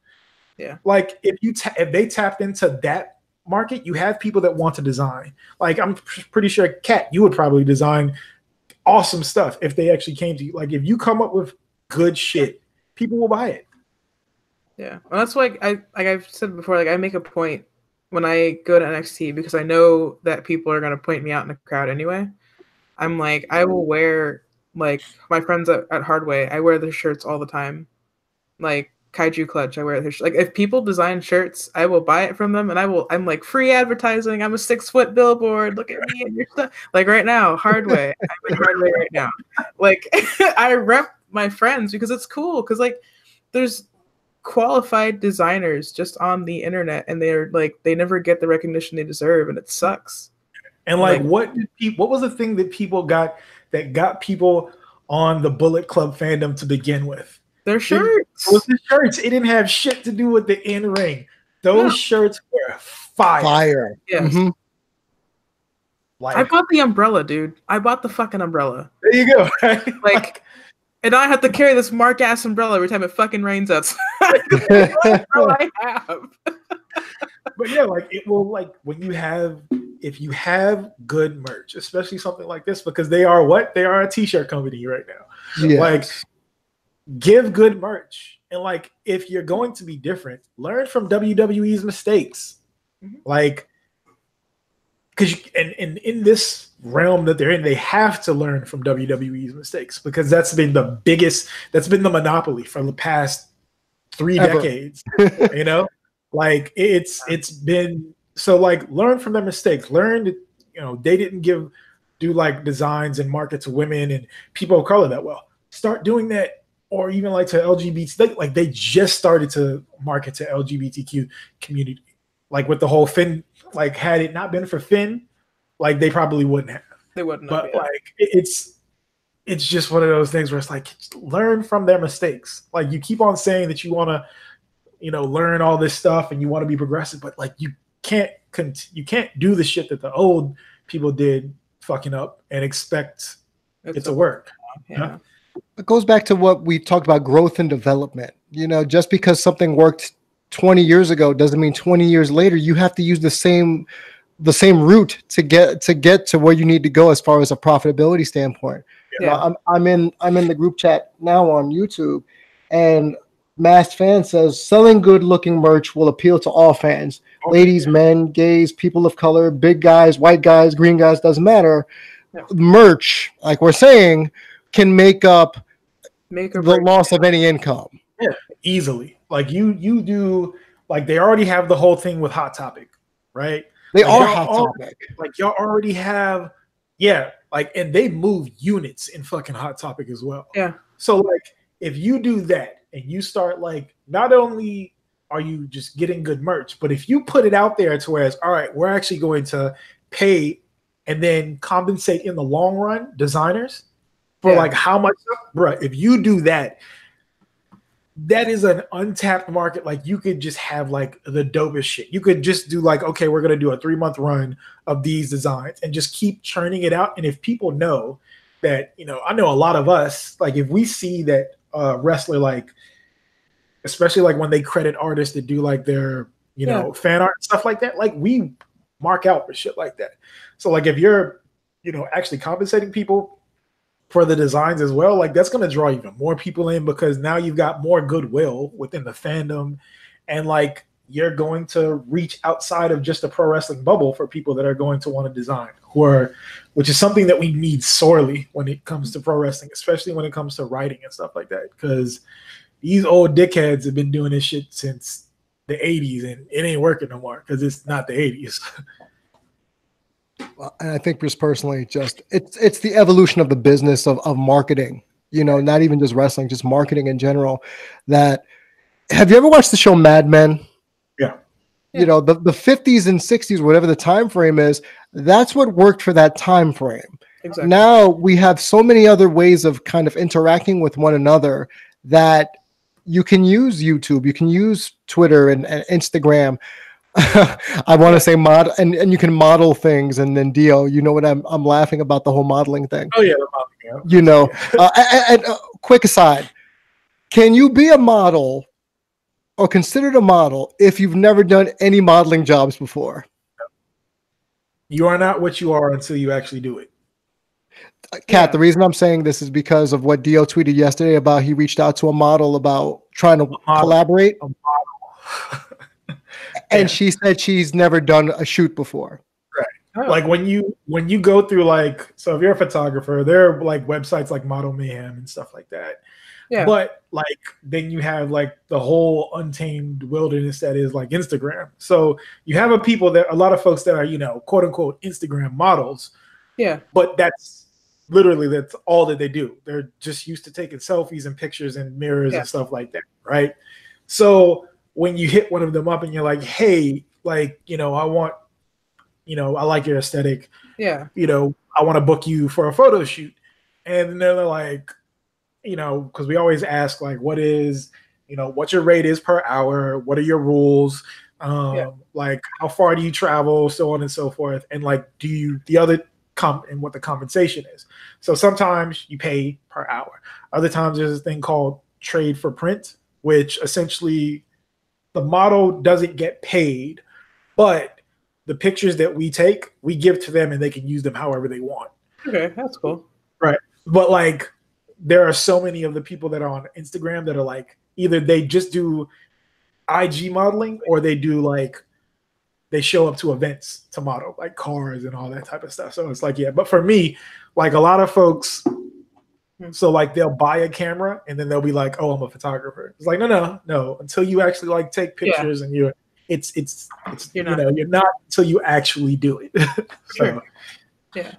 Yeah. Like if they tapped into that market, you have people that want to design. Like I'm pretty sure, Kat, you would probably design awesome stuff if they actually came to you. Like if you come up with good shit, people will buy it. Yeah, well, that's why I've said before, like I make a point when I go to NXT, because I know that people are gonna point me out in the crowd anyway. I'm like, I will wear, like, my friends at Hardway, I wear their shirts all the time. Like Kaiju Clutch, I wear their like if people design shirts, I will buy it from them, and I'm like, free advertising. I'm a 6-foot billboard. Look at me and your stuff. Like right now, Hardway. I'm in Hardway right now. Like I rep my friends because it's cool. Because like there's qualified designers just on the internet, and they're like, they never get the recognition they deserve, and it sucks. And like what was the thing that people got that got people on the Bullet Club fandom to begin with? Their shirts. It was the shirts. It didn't have shit to do with the in-ring. Those shirts were fire. Yes. Mm-hmm. Like, I bought the umbrella, dude. I bought the fucking umbrella. There you go. Right? Like, and I have to carry this Mark ass umbrella every time it fucking rains outside. I have. But yeah, like it will, like if you have good merch, especially something like this, because they are a t-shirt company right now. Yes. Like give good merch. And like if you're going to be different, learn from WWE's mistakes. Mm-hmm. Like because in this realm that they're in, they have to learn from WWE's mistakes, because that's been the monopoly for the past 3 decades. You know, like it's been so, like, learn from their mistakes. Learn that, you know, they didn't do like designs and market to women and people of color that well. Start doing that, or even like to LGBT. Like they just started to market to LGBTQ community, like with the whole Finn. Like had it not been for Finn, like they probably wouldn't have. They wouldn't. But like it's just one of those things where it's like, learn from their mistakes. Like you keep on saying that you want to, you know, learn all this stuff and you want to be progressive, but like you can't do the shit that the old people did fucking up and expect it to work. Yeah. It goes back to what we talked about, growth and development. You know, just because something worked 20 years ago doesn't mean 20 years later you have to use the same route to get to where you need to go as far as a profitability standpoint. Yeah. I'm in the group chat now on YouTube, and Masked Fan says selling good looking merch will appeal to all fans. Okay. Ladies, men, gays, people of color, big guys, white guys, green guys, doesn't matter. Yeah. Merch, like we're saying, can make up the loss of any income. Yeah, easily. Like you do, like they already have the whole thing with Hot Topic, right? They like are Hot Topic. Like y'all already have, yeah, like, and they move units in fucking Hot Topic as well. Yeah. So like if you do that and you start, like, not only are you just getting good merch, but if you put it out there to where it's, all right, we're actually going to pay and then compensate in the long run designers for like how much, bro, if you do that, that is an untapped market. Like you could just have like the dopest shit. You could just do like, okay, we're going to do a 3-month run of these designs and just keep churning it out. And if people know that, you know, I know a lot of us, like if we see that wrestler, like, especially like when they credit artists that do like their, you know, fan art and stuff like that, like we mark out for shit like that. So like if you're, you know, actually compensating people for the designs as well, like that's going to draw even more people in, because now you've got more goodwill within the fandom, and like you're going to reach outside of just a pro wrestling bubble for people that are going to want to design, which is something that we need sorely when it comes to pro wrestling, especially when it comes to writing and stuff like that, because these old dickheads have been doing this shit since the 80s and it ain't working no more because it's not the 80s. Well, and I think just personally, just it's the evolution of the business of marketing, you know, not even just wrestling, just marketing in general. That, have you ever watched the show Mad Men? Yeah. You know, the 50s and 60s, whatever the time frame is, that's what worked for that time frame. Exactly. Now we have so many other ways of kind of interacting with one another that you can use YouTube, you can use Twitter and Instagram. I want to say and you can model things, and then Dio, you know what, I'm laughing about the whole modeling thing. Oh yeah, the modeling, you know. And quick aside, can you be a model or considered a model if you've never done any modeling jobs before? You are not what you are until you actually do it. Kat, the reason I'm saying this is because of what Dio tweeted yesterday about he reached out to a model about trying to collaborate. And she said she's never done a shoot before. Right. Oh. Like when you go through, like, so if you're a photographer, there are like websites like Model Mayhem and stuff like that. Yeah. But like then you have like the whole untamed wilderness that is like Instagram. So you have a lot of folks that are, you know, quote unquote Instagram models. Yeah. But that's all that they do. They're just used to taking selfies and pictures and mirrors and stuff like that. Right. So when you hit one of them up and you're like, hey, like, you know, I like your aesthetic. Yeah. You know, I want to book you for a photo shoot. And they're like, you know, because we always ask, like, what's your rate is per hour? What are your rules? Like, how far do you travel? So on and so forth. And like, and what the compensation is. So sometimes you pay per hour. Other times there's a thing called trade for print, which essentially the model doesn't get paid, but the pictures that we take, we give to them and they can use them however they want. Okay, that's cool. Right. But like, there are so many of the people that are on Instagram that are like, either they just do IG modeling or they do like they show up to events to model, like cars and all that type of stuff. So it's like, yeah. But for me, like a lot of folks, so like they'll buy a camera and then they'll be like, "Oh, I'm a photographer." It's like, no. Until you actually like take pictures and you're not until you actually do it. So, yeah.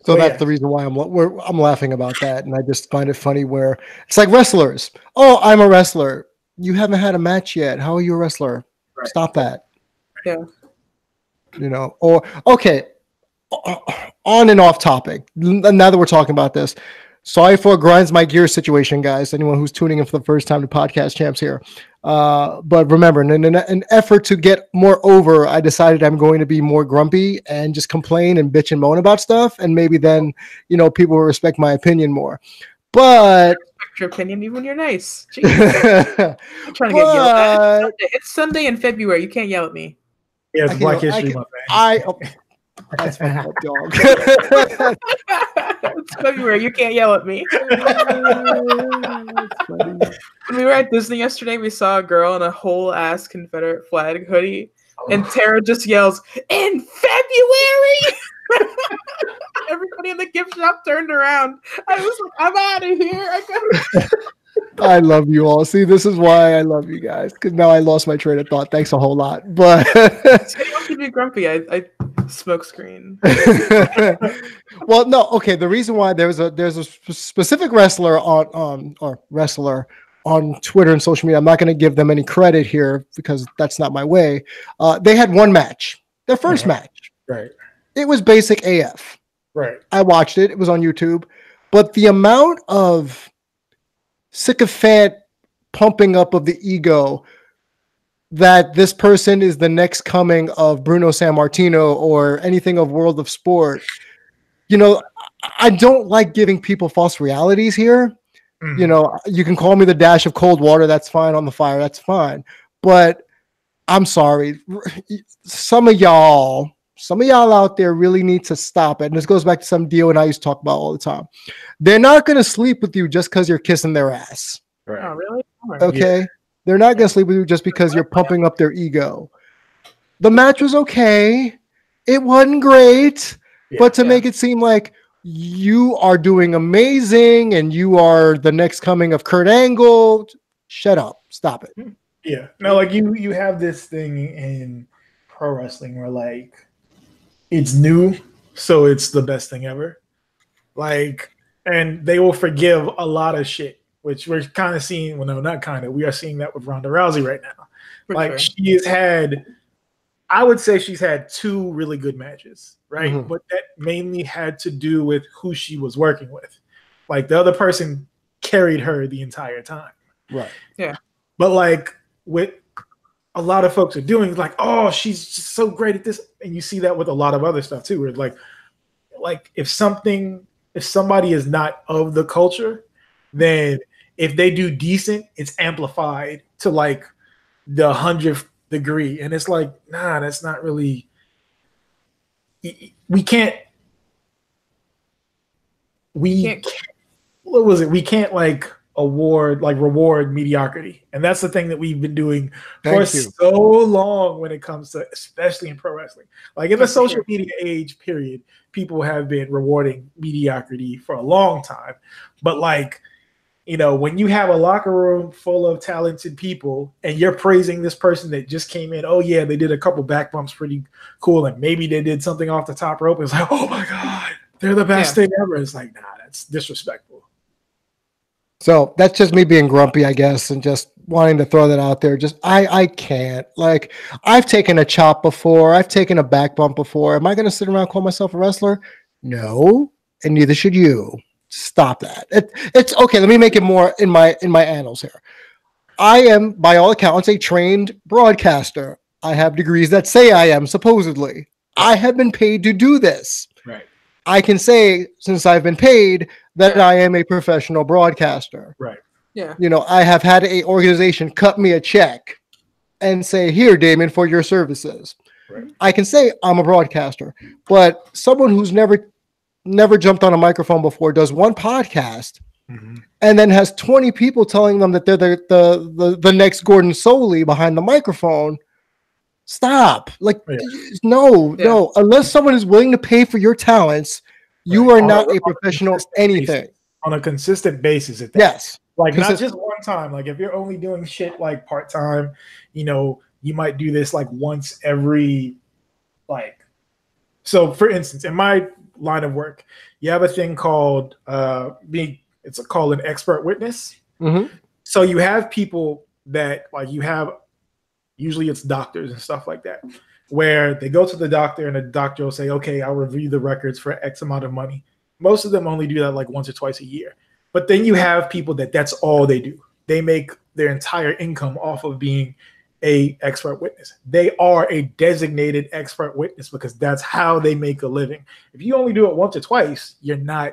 So that's the reason why I'm laughing about that, and I just find it funny where it's like wrestlers. Oh, I'm a wrestler. You haven't had a match yet. How are you a wrestler? Right. Stop that. Yeah. You know, or okay, on and off topic. Now that we're talking about this, sorry for a grinds my gears situation, guys. Anyone who's tuning in for the first time to Podcast Champs here. But remember, in an effort to get more over, I decided I'm going to be more grumpy and just complain and bitch and moan about stuff. And maybe then, you know, people will respect my opinion more. But respect your opinion even when you're nice. I'm trying to get yelled at. It's Sunday in February. You can't yell at me. Yeah, it's Black History Month. That's my dog. It's February. You can't yell at me. When we were at Disney yesterday, we saw a girl in a whole ass Confederate flag hoodie, and Tara just yells, "In February!" Everybody in the gift shop turned around. I was like, "I'm out of here." I love you all. See, this is why I love you guys, because now I lost my train of thought. Thanks a whole lot. But you should be grumpy. I smoke screen. Well, no, okay. The reason why there's a specific wrestler on Twitter and social media. I'm not going to give them any credit here because that's not my way. They had one match, their first match. Right. It was basic AF. Right. I watched it. It was on YouTube, but the amount of sycophant pumping up of the ego that this person is the next coming of Bruno Sammartino or anything of World of Sport. You know, I don't like giving people false realities here. Mm-hmm. You know, you can call me the dash of cold water. That's fine. On the fire. That's fine. But I'm sorry. Some of y'all out there really need to stop it. And this goes back to some Dio and I used to talk about all the time. They're not going to sleep with you just because you're kissing their ass. Right. Oh, really? Okay. Yeah. They're not going to sleep with you just because you're pumping up their ego. The match was okay. It wasn't great, but to make it seem like you are doing amazing and you are the next coming of Kurt Angle, shut up. Stop it. Yeah. No, like you have this thing in pro wrestling where like it's new, so it's the best thing ever. Like, and they will forgive a lot of shit, which we're kind of seeing. Well, no, not kind of. We are seeing that with Ronda Rousey right now. Like she has had, I would say she's had 2 really good matches, right? Mm-hmm. But that mainly had to do with who she was working with. Like the other person carried her the entire time. Right. Yeah. But like with a lot of folks are doing, like, oh, she's just so great at this. And you see that with a lot of other stuff too, where like if somebody is not of the culture, then if they do decent, it's amplified to like the 100th degree. And it's like, nah, that's not really, we can't like reward mediocrity. And that's the thing that we've been doing for so long when it comes to, especially in pro wrestling. Like in the social media age period, people have been rewarding mediocrity for a long time. But like, you know, when you have a locker room full of talented people and you're praising this person that just came in, oh yeah, they did a couple back bumps pretty cool, and maybe they did something off the top rope. It's like, oh my God, they're the best thing ever. It's like, nah, that's disrespectful. So that's just me being grumpy, I guess, and just wanting to throw that out there. Just I can't. Like, I've taken a chop before. I've taken a back bump before. Am I going to sit around and call myself a wrestler? No, and neither should you. Stop that. It's okay. Let me make it more in my annals here. I am, by all accounts, a trained broadcaster. I have degrees that say I am, supposedly. I have been paid to do this. Right. I can say, since I've been paid, that I am a professional broadcaster. Right. Yeah. You know, I have had an organization cut me a check and say, here, Damian, for your services. Right. I can say I'm a broadcaster, but someone who's never jumped on a microphone before, does one podcast, and then has 20 people telling them that they're the next Gordon Soley behind the microphone. Stop. Like, no. Unless someone is willing to pay for your talents, you are not a professional anything. On a consistent basis. Yes. Like, not just one time. Like, if you're only doing shit like part-time, you might do this like once every, like, so for instance, in my line of work, you have a thing called it's called an expert witness. Mm-hmm. So you have people that, like, usually it's doctors and stuff like that, where they go to the doctor and the doctor will say, okay, I'll review the records for X amount of money. Most of them only do that like once or twice a year. But then you have people that's all they do. They make their entire income off of being a expert witness. They are a designated expert witness because that's how they make a living. If you only do it once or twice, you're not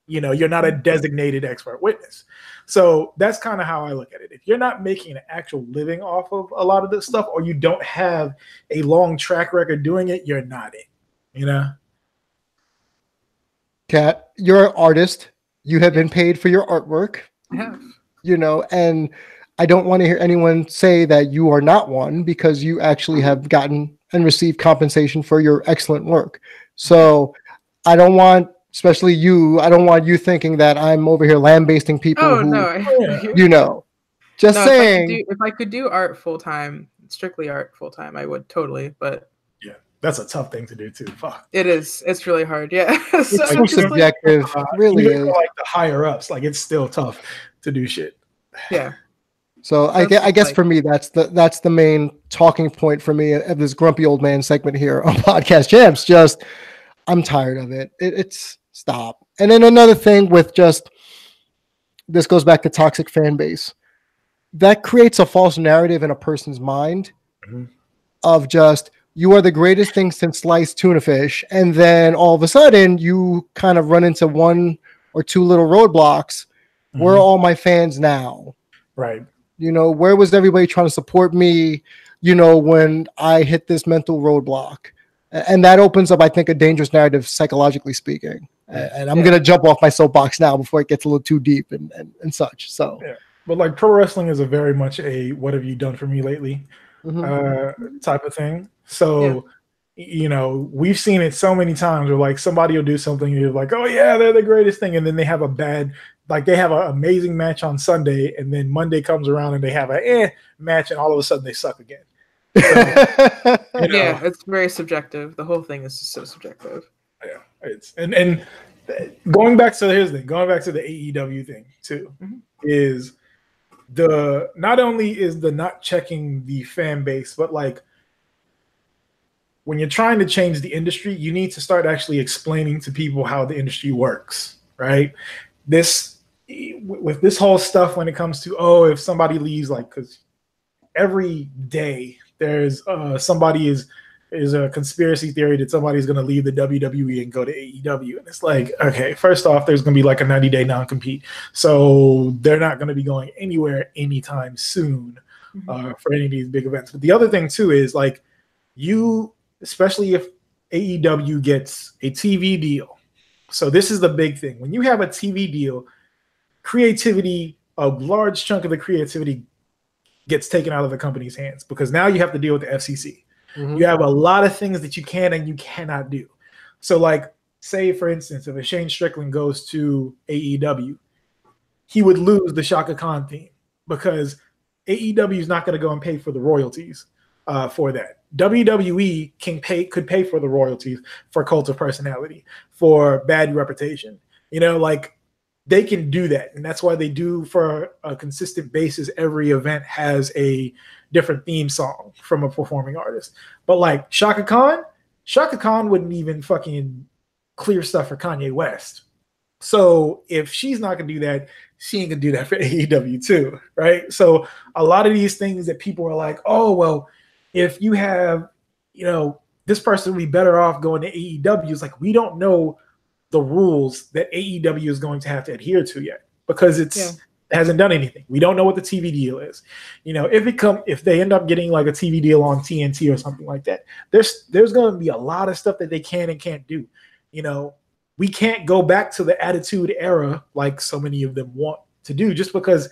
a designated expert witness. So that's kind of how I look at it. If you're not making an actual living off of a lot of this stuff, or you don't have a long track record doing it, you're not it, Kat, you're an artist. You have been paid for your artwork. I have. And I don't want to hear anyone say that you are not one, because you actually have gotten and received compensation for your excellent work. So I don't want, especially you, I don't want you thinking that I'm over here lambasting people. Just saying. If I could do art full-time, strictly art full-time, I would totally, but yeah, that's a tough thing to do too. Fuck. It is. It's really hard. Yeah. It's so subjective. It really is. Like the higher ups, like, it's still tough to do shit. Yeah. So I guess for me, that's the main talking point for me of this grumpy old man segment here on Podcast Champs. Just, I'm tired of it. It's stop. And then another thing with just, this goes back to toxic fan base. That creates a false narrative in a person's mind of just, you are the greatest thing since sliced tuna fish. And then all of a sudden you kind of run into one or two little roadblocks. Where are all my fans now? Right. Where was everybody trying to support me, when I hit this mental roadblock? And that opens up, I think, a dangerous narrative, psychologically speaking. And I'm going to jump off my soapbox now before it gets a little too deep and such. So, yeah. But like, pro wrestling is a very much a what have you done for me lately type of thing. So, we've seen it so many times where, like, somebody will do something and you're like, oh yeah, they're the greatest thing. And then they have they have an amazing match on Sunday, and then Monday comes around and they have a match, and all of a sudden they suck again. So, yeah, it's very subjective. The whole thing is just so subjective. Yeah, it's and going back to the AEW thing too, is not only is the not checking the fan base, but like, when you're trying to change the industry, you need to start actually explaining to people how the industry works, right? With this whole stuff when it comes to, if somebody leaves, like, because every day there's somebody is a conspiracy theory that somebody's going to leave the WWE and go to AEW. And it's like, okay, first off, there's going to be like a 90-day non-compete. So they're not going to be going anywhere anytime soon for any of these big events. But the other thing too is, like, especially if AEW gets a TV deal. So this is the big thing. When you have a TV deal, creativity, a large chunk of the creativity gets taken out of the company's hands, because now you have to deal with the FCC. You have a lot of things that you can and you cannot do. So, like, say, for instance, if a Shane Strickland goes to AEW, he would lose the Shaka Khan theme, because AEW is not going to go and pay for the royalties for that. WWE could pay for the royalties for Cult of Personality, for Bad Reputation. Like, they can do that, and that's why they do, for a consistent basis, every event has a different theme song from a performing artist. But like Shaka Khan wouldn't even fucking clear stuff for Kanye West. So if she's not gonna do that, she ain't gonna do that for AEW too, right? So a lot of these things that people are like, oh well, if you have, this person would be better off going to AEW. It's like, we don't know the rules that AEW is going to have to adhere to yet, because it hasn't done anything. We don't know what the TV deal is. If they end up getting like a TV deal on TNT or something like that, there's going to be a lot of stuff that they can and can't do. We can't go back to the Attitude Era like so many of them want to do, just because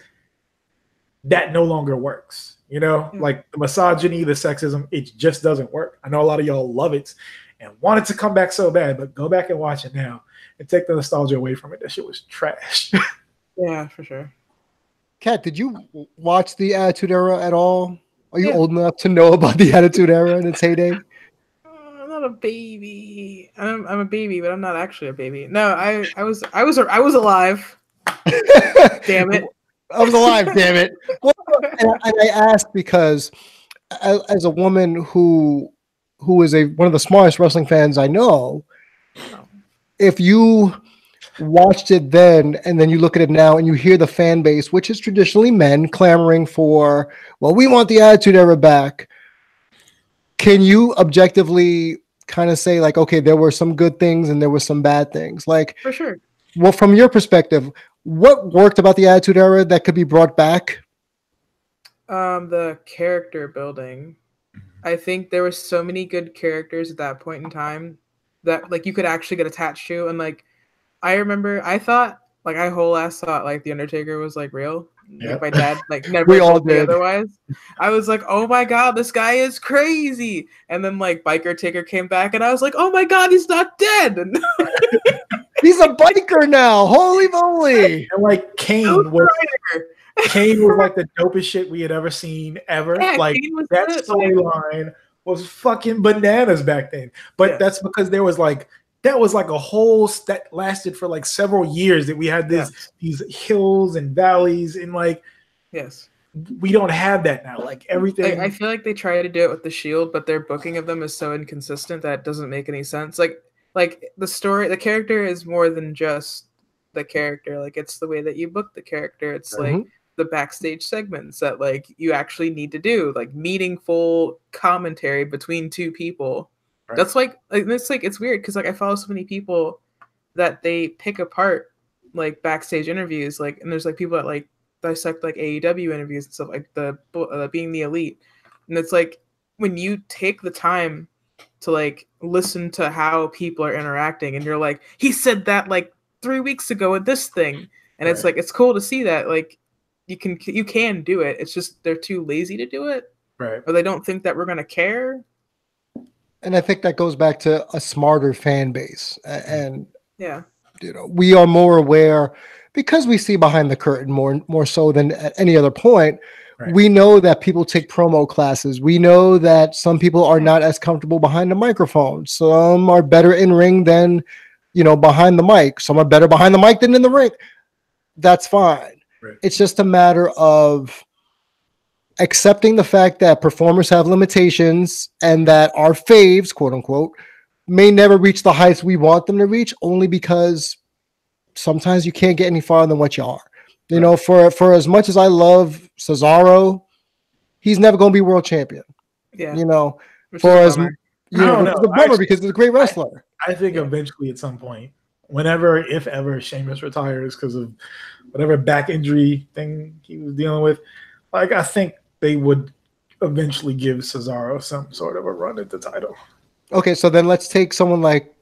that no longer works. You know, like the misogyny, the sexism, it just doesn't work. I know a lot of y'all love it and want it to come back so bad, but go back and watch it now and take the nostalgia away from it. That shit was trash. Yeah, for sure. Kat, did you watch the Attitude Era at all? Are you old enough to know about the Attitude Era in its heyday? I'm not a baby. I'm a baby, but I'm not actually a baby. No, I was alive. Damn it. I was alive, damn it. Well, and I asked because as a woman who is one of the smartest wrestling fans I know, if you watched it then and then you look at it now and you hear the fan base, which is traditionally men, clamoring for, well, we want the Attitude Era back, can you objectively kind of say, like, okay, there were some good things and there were some bad things? Like, for sure. Well, from your perspective, what worked about the Attitude Era that could be brought back? The character building. I think there were so many good characters at that point in time that like you could actually get attached to. And like I remember I thought like I whole ass thought like the Undertaker was like real. Like my dad like never we all told me did. otherwise. I was like, oh my god, this guy is crazy. And then like Biker Taker came back and I was like, oh my god, he's not dead. And he's a biker now. Holy moly. And like Kane was like the dopest shit we had ever seen ever. Yeah, like that storyline was fucking bananas back then. But that's because that was like a whole that lasted for like several years that we had these hills and valleys and like we don't have that now. Like everything. I feel like they try to do it with the Shield, but their booking of them is so inconsistent that it doesn't make any sense. Like the story, the character is more than just the character. Like it's the way that you book the character. It's like the backstage segments that like you actually need to do, like meaningful commentary between two people. Right. That's like it's weird because like I follow so many people that they pick apart like backstage interviews, like, and there's like people that like dissect like AEW interviews and stuff, like the being the elite, and it's like when you take the time to like listen to how people are interacting and you're like, he said that like 3 weeks ago with this thing, and it's like it's cool to see that like you can do it. It's just they're too lazy to do it, right? Or they don't think that we're gonna care. And I think that goes back to a smarter fan base, and you know, we are more aware because we see behind the curtain more so than at any other point. Right. We know that people take promo classes. We know that some people are not as comfortable behind the microphone. Some are better in ring than, behind the mic. Some are better behind the mic than in the ring. That's fine. Right. It's just a matter of accepting the fact that performers have limitations and that our faves, quote unquote, may never reach the heights we want them to reach, only because sometimes you can't get any farther than what you are. You know, for as much as I love Cesaro, he's never going to be world champion. Yeah. It's a bummer because he's a great wrestler. I think eventually at some point, whenever, if ever, Sheamus retires because of whatever back injury thing he was dealing with, like I think they would eventually give Cesaro some sort of a run at the title. Okay, so then let's take someone like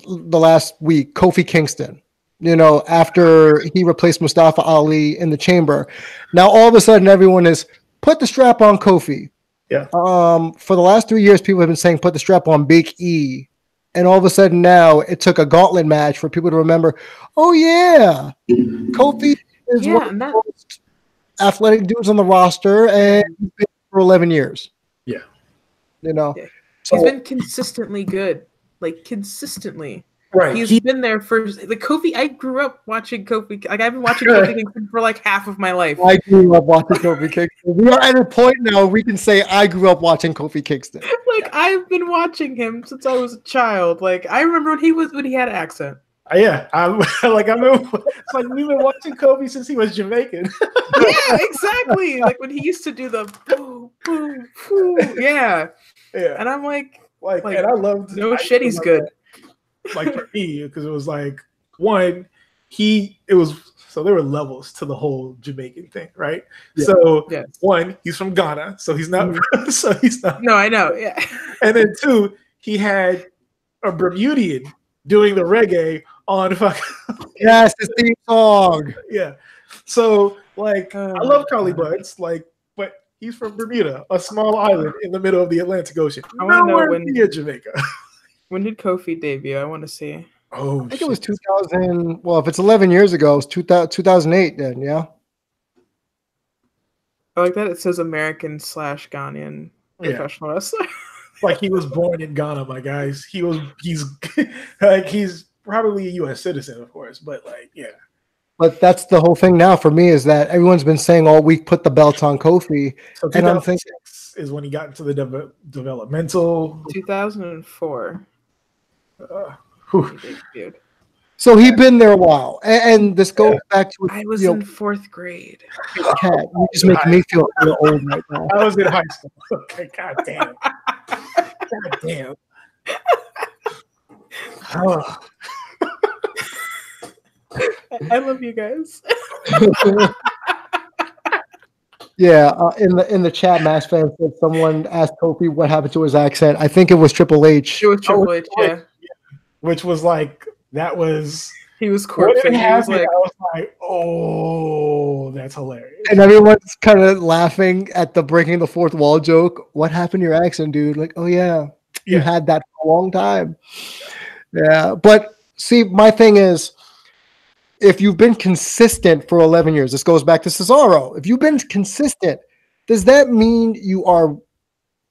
the last week, Kofi Kingston. After he replaced Mustafa Ali in the chamber. Now, all of a sudden, everyone is, put the strap on Kofi. Yeah. For the last 3 years, people have been saying, put the strap on Big E. And all of a sudden now, it took a gauntlet match for people to remember, oh, yeah, Kofi is one of the most athletic dudes on the roster, and he's been for 11 years. Yeah. He's been consistently good. Like, consistently. Right. He's been there for the Kofi. I grew up watching Kofi. Like I've been watching Kofi Kingston for like half of my life. I grew up watching Kofi Kingston. We are at a point now we can say I grew up watching Kofi Kingston. Like I've been watching him since I was a child. Like I remember when he had an accent. Yeah, we've been watching Kofi since he was Jamaican. Yeah, exactly. Like when he used to do the boo, boo, boo. Yeah. And I'm like, and I loved. No shit, he's good. Like for me, because it was like so there were levels to the whole Jamaican thing, right? Yeah. So one, he's from Ghana, so he's not. No, I know, yeah. And then two, he had a Bermudian doing the reggae on fucking. Yes, the theme song. Yeah. So like, I love Carly Buds, but He's from Bermuda, a small island in the middle of the Atlantic Ocean. I want to know when near Jamaica. When did Kofi debut? I want to see. Oh, I think it was 2000. Well, if it's 11 years ago, it's 2008 then, yeah. I like that it says American/Ghanaian professional wrestler. Like he was born in Ghana, my guys. He's like he's probably a U.S. citizen, of course, but like yeah. But that's the whole thing now for me is that everyone's been saying all week, put the belt on Kofi, so and I'm thinking is when he got into the developmental 2004. So he'd been there a while, and this goes back to I was in 4th grade. Cat, you just make me feel real old right now. I was in high school. Okay, god damn. God damn. Oh. I love you guys. Yeah, in the chat, Mass fan said someone asked Kofi what happened to his accent. I think it was Triple H. It was Triple H, yeah. Which was like that was he was corpsing. I was like, oh, that's hilarious. And everyone's kind of laughing at the breaking the fourth wall joke. What happened to your accent, dude? Like, oh yeah, you had that for a long time. Yeah, but see, my thing is, if you've been consistent for 11 years, this goes back to Cesaro. If you've been consistent, does that mean you are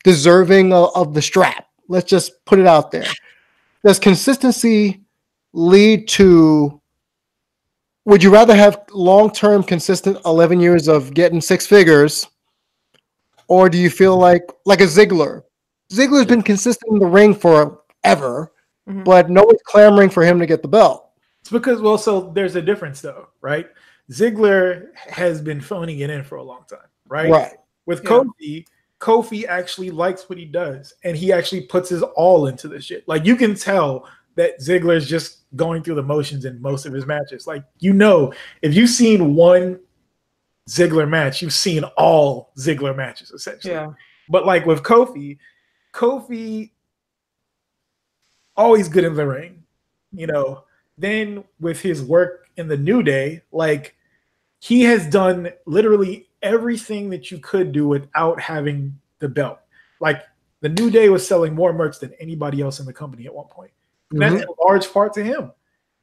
deserving of the strap? Let's just put it out there. Does consistency lead to, would you rather have long-term consistent 11 years of getting 6 figures, or do you feel like a Ziggler? Ziggler's been consistent in the ring forever, but no one's clamoring for him to get the belt. It's because, well, so there's a difference though, right? Ziggler has been phoning it in for a long time, right? Right. With Kofi actually likes what he does, and he actually puts his all into this shit. Like you can tell that Ziggler is just going through the motions in most of his matches. Like, you know, if you've seen one Ziggler match, you've seen all Ziggler matches essentially. Yeah. But like with Kofi always good in the ring, you know. Then with his work in the New Day, like he has done literally everything that you could do without having the belt. Like the New Day was selling more merch than anybody else in the company at one point. And that's a large part to him.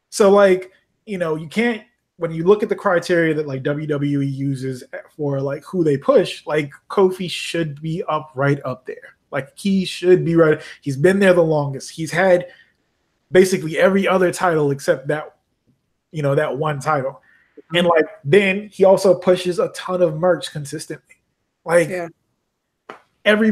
So like, you know, you can't, when you look at the criteria that like WWE uses for like who they push, like Kofi should be right up there. Like he should be right. He's been there the longest. He's had basically every other title except that, you know, that one title. And like then he also pushes a ton of merch consistently. Like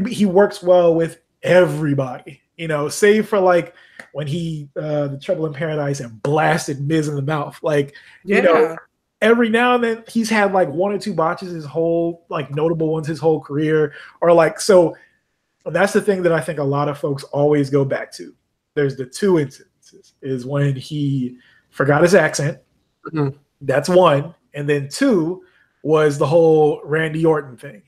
he works well with everybody, you know, save for like when he the Trouble in Paradise and blasted Miz in the mouth. Like, you know, every now and then he's had like 1 or 2 botches his whole, like notable ones his whole career, or like, so that's the thing that I think a lot of folks always go back to. There's the 2 instances is when he forgot his accent. That's 1. And then 2 was the whole Randy Orton thing.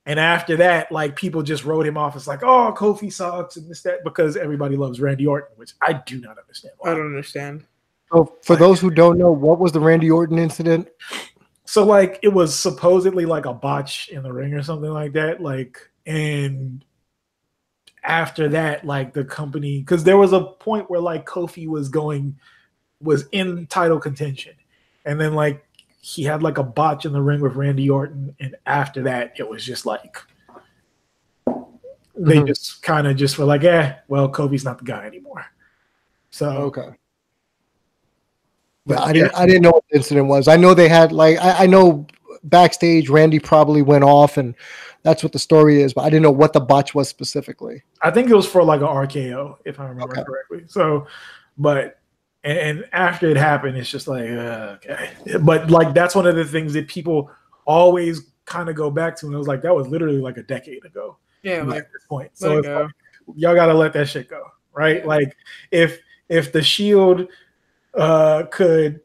And after that, like people just wrote him off as like, oh, Kofi sucks and this, that, because everybody loves Randy Orton, which I do not understand why. I don't understand. So for those who don't know, what was the Randy Orton incident? So like it was supposedly like a botch in the ring or something like that. Like, and after that, like the company, because there was a point where like Kofi was in title contention, and then like he had like a botch in the ring with Randy Orton, and after that it was just like they just kind of just were like, well, Kofi's not the guy anymore. So okay. But I didn't know what the incident was. I know they had like I know backstage Randy probably went off, and that's what the story is, but I didn't know what the botch was specifically. I think it was for like an RKO, if I remember correctly. So, but and after it happened, it's just like okay. But like that's one of the things that people always kind of go back to, and it was like that was literally like a decade ago. Yeah, like at this point. So it's like, y'all gotta let that shit go, right? Yeah. Like if the Shield could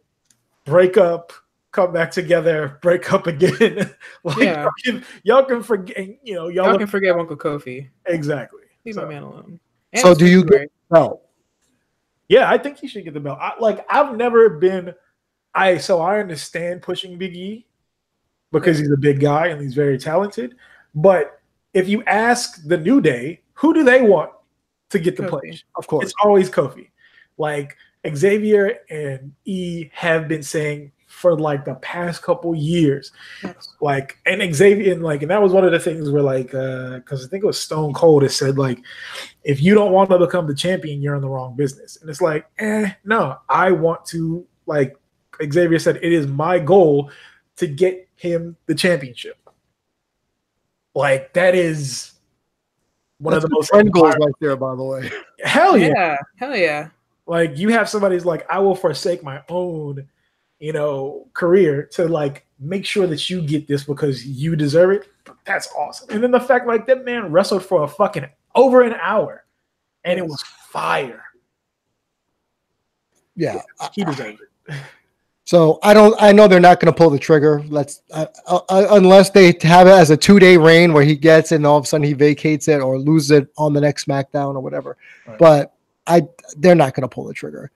break up, come back together, break up again. Like y'all can forget, you know, y'all can forget Uncle Kofi. Exactly. Leave my man alone. And so do you get the belt? Yeah, I think he should get the belt. I've never been so I understand pushing Big E, because he's a big guy and he's very talented. But if you ask the New Day, who do they want to get the push? Of course, it's always Kofi. Like Xavier and E have been saying for like the past couple years, like, and Xavier and that was one of the things where because I think it was Stone Cold that said like, if you don't want to become the champion, you're in the wrong business. And it's like, no, I want to, like Xavier said, it is my goal to get him the championship. Like that is one of the most end goals right there, by the way. Hell yeah. Hell yeah. Like you have somebody who's like, I will forsake my own, career to like make sure that you get this because you deserve it. That's awesome. And then the fact like that man wrestled for a fucking over an hour and it was fire. Yeah. He deserved it. So I know they're not going to pull the trigger. Unless they have it as a 2-day reign where he gets it and all of a sudden he vacates it or loses it on the next SmackDown or whatever. Right. But they're not going to pull the trigger,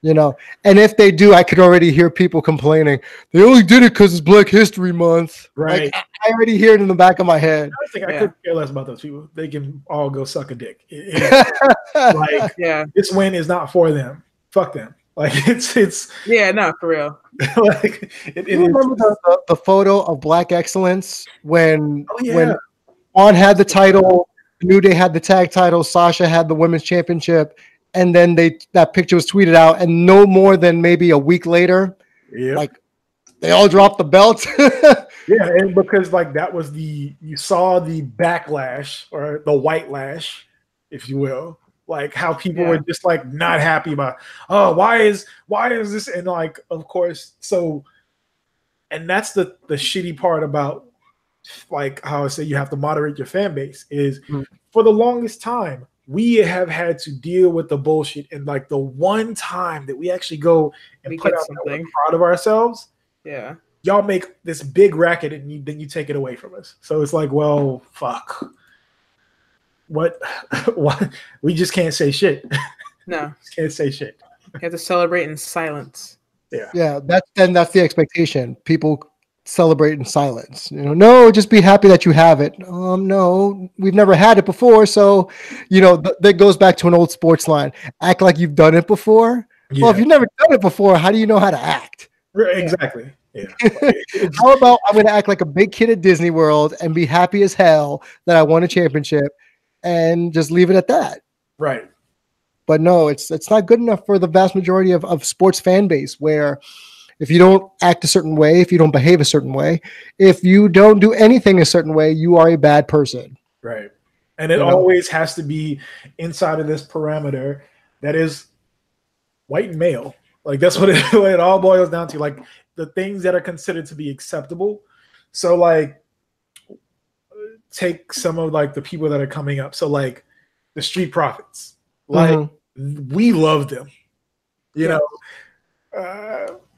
And if they do, I could already hear people complaining. They only did it because it's Black History Month. Right. Like, I already hear it in the back of my head. I couldn't care less about those people. They can all go suck a dick. This win is not for them. Fuck them. Like it's no, for real. Like you remember the photo of Black Excellence when On had the title, New Day had the tag title, Sasha had the women's championship, and then that picture was tweeted out, and no more than maybe a week later, like they all dropped the belts. And because like that was you saw the backlash or the white lash, if you will. Like how people were just like not happy about, why is this? And like, of course, and that's the shitty part about like how I say you have to moderate your fan base is for the longest time, we have had to deal with the bullshit. And like the one time that we actually go and put out something proud of ourselves. Yeah. Y'all make this big racket and then you take it away from us. So it's like, well, fuck. What? We just can't say shit. No, just can't say shit. You have to celebrate in silence. Yeah. That's the expectation. People celebrate in silence. No, just be happy that you have it. No, we've never had it before, so that goes back to an old sports line. Act like you've done it before. Well, if you've never done it before, how do you know how to act? Exactly. Yeah. How about I'm going to act like a big kid at Disney World and be happy as hell that I won a championship? And just leave it at that. Right. But no, it's not good enough for the vast majority of sports fan base where if you don't act a certain way, if you don't behave a certain way, if you don't do anything a certain way, you are a bad person. Right. And it always has to be inside of this parameter that is white and male. Like that's what it all boils down to. Like the things that are considered to be acceptable. So like, take some of like the people that are coming up. So like the Street Profits, like we love them,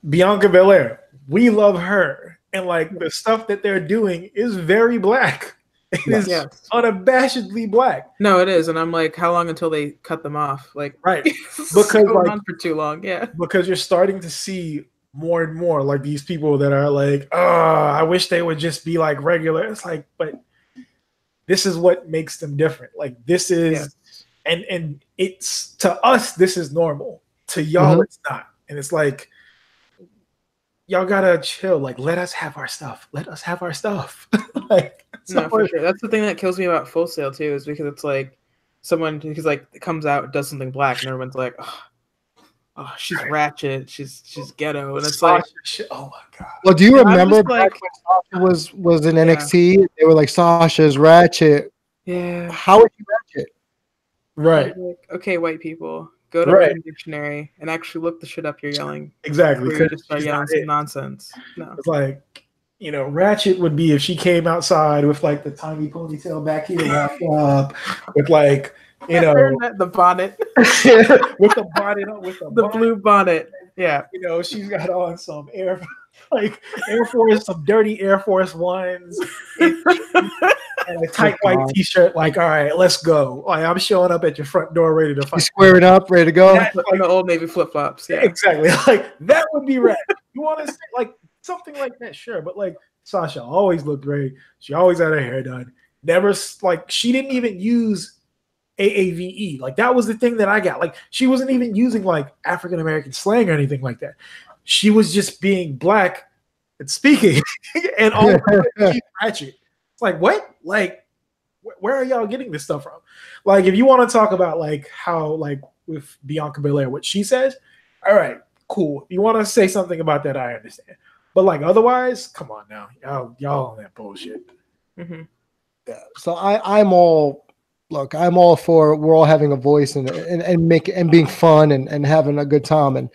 Bianca Belair, we love her. And like the stuff that they're doing is very black. It is unabashedly black. No, it is. And I'm like, how long until they cut them off? Like, right. Because going on for too long. Yeah. Because you're starting to see more and more like these people that are like, I wish they would just be like regular. It's like, but this is what makes them different. Like this is, and it's to us, this is normal. To y'all, it's not. And it's like, y'all gotta chill. Like, let us have our stuff. Let us have our stuff. Like, no, for sure. That's the thing that kills me about Full Sail too, is because it's like someone who's like comes out, does something black, and everyone's like, oh, she's ratchet, she's ghetto, and it's like, oh my god. Well, do you remember back when Sasha was in NXT? They were like, Sasha's ratchet. Yeah. How is she ratchet? Right. Like, okay, white people, go to Urban Dictionary and actually look the shit up you're yelling. Exactly. You just start yelling some nonsense. No. It's like, ratchet would be if she came outside with like the tiny ponytail back here wrapped up with like, the bonnet. with the bonnet on, with the blue bonnet. Yeah. She's got on some Air Force, some dirty Air Force Ones and a tight white t-shirt. Like, all right, let's go. Like, I'm showing up at your front door ready to fight. Squaring up, ready to go. And the Old Navy flip-flops. Yeah. Exactly. Like, that would be rad. You want to say like something like that, sure. But like Sasha always looked great. She always had her hair done. Never like she didn't even use AAVE. Like that was the thing that I got. Like she wasn't even using like African American slang or anything like that. She was just being black and speaking and all ratchet. It's like what? Like where are y'all getting this stuff from? Like if you want to talk about like how like with Bianca Belair, what she says, all right, cool. If you want to say something about that, I understand. But like otherwise, come on now, y'all on that bullshit. Mm-hmm. Yeah. So I'm all for we're all having a voice and being fun and having a good time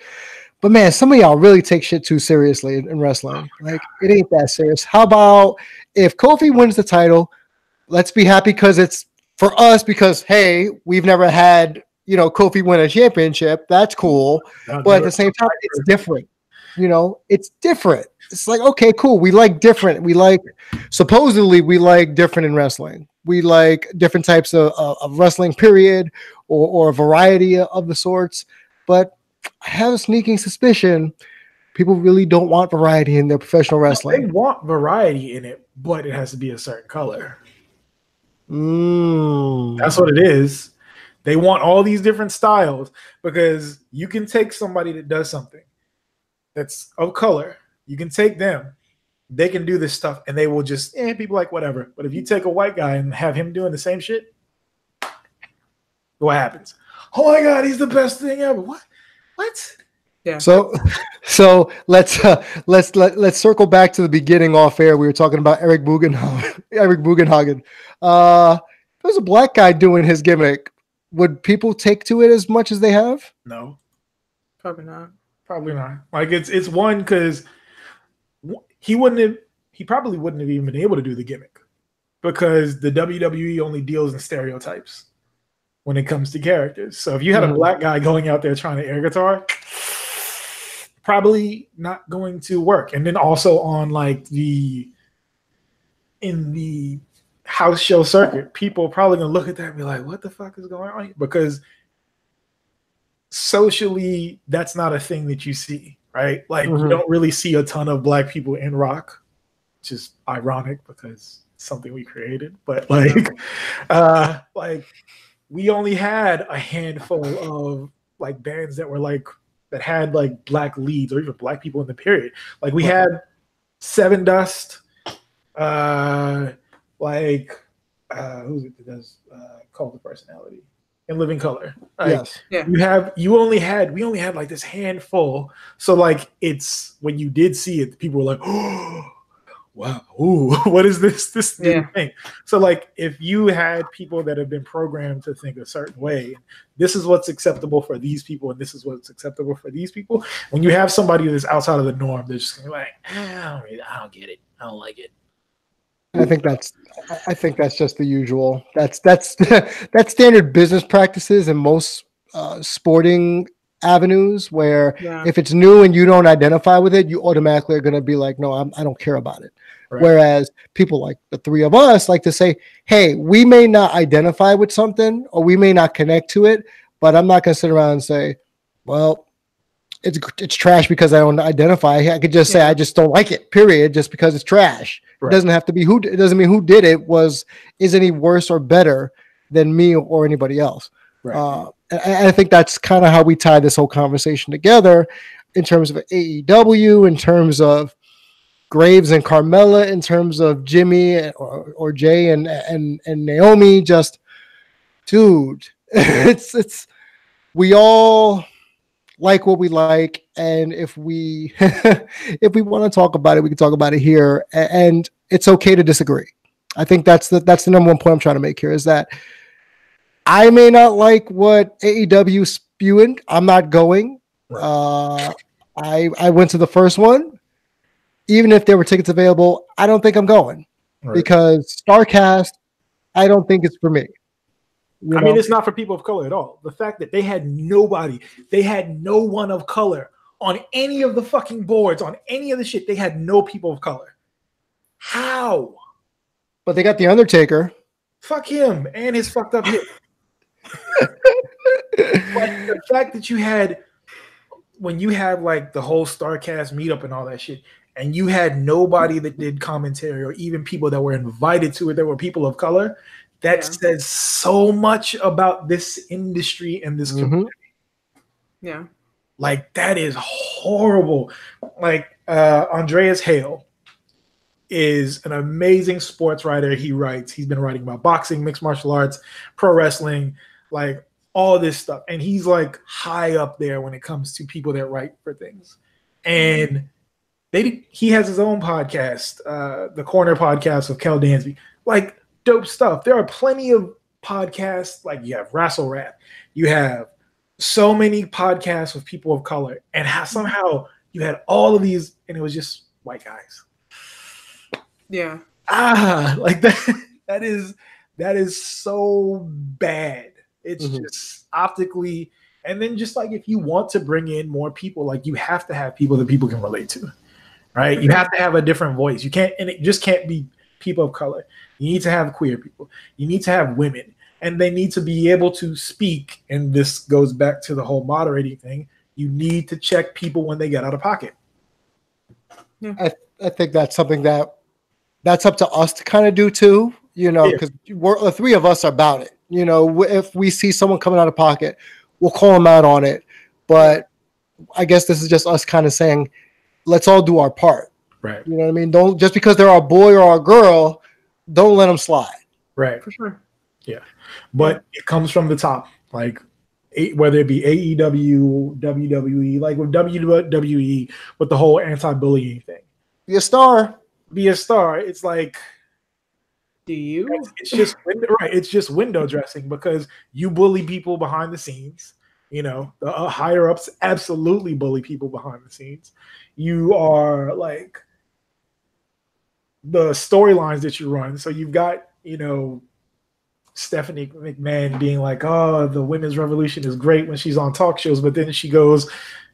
but man, some of y'all really take shit too seriously in wrestling. Like it ain't that serious. How about if Kofi wins the title? Let's be happy because it's for us because hey, we've never had Kofi win a championship. That's cool, but at the same time, it's different. It's different. It's like, okay, cool. We like different. Supposedly we like different in wrestling. We like different types of wrestling, period, or a variety of the sorts. But I have a sneaking suspicion people really don't want variety in their professional wrestling. They want variety in it, but it has to be a certain color. That's what it is. They want all these different styles because you can take somebody that does something that's of color. You can take them. They can do this stuff and they will just, people like whatever. But if you take a white guy and have him doing the same shit, what happens? Oh my God, he's the best thing ever. What? Yeah. So let's circle back to the beginning off air. We were talking about Eric Bugenhagen. There's a black guy doing his gimmick. Would people take to it as much as they have? No, probably not. Probably not. Like it's one because he probably wouldn't have even been able to do the gimmick because the WWE only deals in stereotypes when it comes to characters. So if you had a black guy going out there trying to air guitar, probably not going to work. And then also on like in the house show circuit, people are probably gonna look at that and be like, what the fuck is going on here? Because socially, that's not a thing that you see, right? Like you don't really see a ton of black people in rock, which is ironic because it's something we created. But like we only had a handful of like bands that were like that had like black leads or even black people in the period. Like we had Seven Dust, who's it that does Cult of Personality and Living Color. Like, yes. Yeah. We only had like this handful. So like it's when you did see it, people were like, oh wow, ooh, what is this new thing? So like if you had people that have been programmed to think a certain way, this is what's acceptable for these people, and this is what's acceptable for these people. When you have somebody that's outside of the norm, they're just gonna be like, I don't get it. I don't like it. I think that's just the usual. That's standard business practices in most sporting avenues where if it's new and you don't identify with it, you automatically are going to be like, no, I don't care about it. Right. Whereas people like the three of us like to say, hey, we may not identify with something or we may not connect to it, but I'm not going to sit around and say, well, it's trash because I don't identify. I could just say I just don't like it, period, just because it's trash. Right. It doesn't have to be it doesn't mean who did it is any worse or better than me or anybody else. Right. And I think that's kind of how we tie this whole conversation together in terms of AEW, in terms of Graves and Carmella, in terms of Jimmy or Jay and Naomi. Just, dude, it's we all like what we like, and if we want to talk about it, we can talk about it here, and it's okay to disagree. I think that's the number one point I'm trying to make here is that I may not like what AEW spewing. I'm not going. Right. I went to the first one. Even if there were tickets available, I don't think I'm going because StarCast, I don't think it's for me. I mean, it's not for people of color at all. The fact that they had no one of color on any of the fucking boards, on any of the shit, they had no people of color. How? But they got The Undertaker. Fuck him and his fucked up hip. Like the fact that when you have like the whole StarCast meetup and all that shit, and you had nobody that did commentary or even people that were invited to it that were people of color, that says so much about this industry and this community. Yeah. Like, that is horrible. Like, Andreas Hale is an amazing sports writer. He's been writing about boxing, mixed martial arts, pro wrestling, like all this stuff. And he's like high up there when it comes to people that write for things. And he has his own podcast, the Corner Podcast with Kel Dansby. Like, dope stuff. There are plenty of podcasts. Like, you have Wrestle Rap. You have so many podcasts with people of color. And somehow you had all of these, and it was just white guys. Yeah. Like that is so bad. It's just optically, and then just like if you want to bring in more people, like you have to have people that people can relate to, right? You have to have a different voice. You can't, and it just can't be people of color. You need to have queer people. You need to have women, and they need to be able to speak. And this goes back to the whole moderating thing. You need to check people when they get out of pocket. Yeah. I think that's something that's up to us to kind of do too, because the three of us are about it. If we see someone coming out of pocket, we'll call them out on it. But I guess this is just us kind of saying, let's all do our part. Right. You know what I mean? Don't, just because they're our boy or our girl, don't let them slide. Right. For sure. Yeah. But it comes from the top, like whether it be AEW, WWE, like with WWE, with the whole anti-bullying thing. Be a star. Be a star. It's like, do you? It's just right. It's just window dressing because you bully people behind the scenes. The higher ups absolutely bully people behind the scenes. You are like the storylines that you run. So you've got, Stephanie McMahon being like, oh, the women's revolution is great when she's on talk shows, but then she goes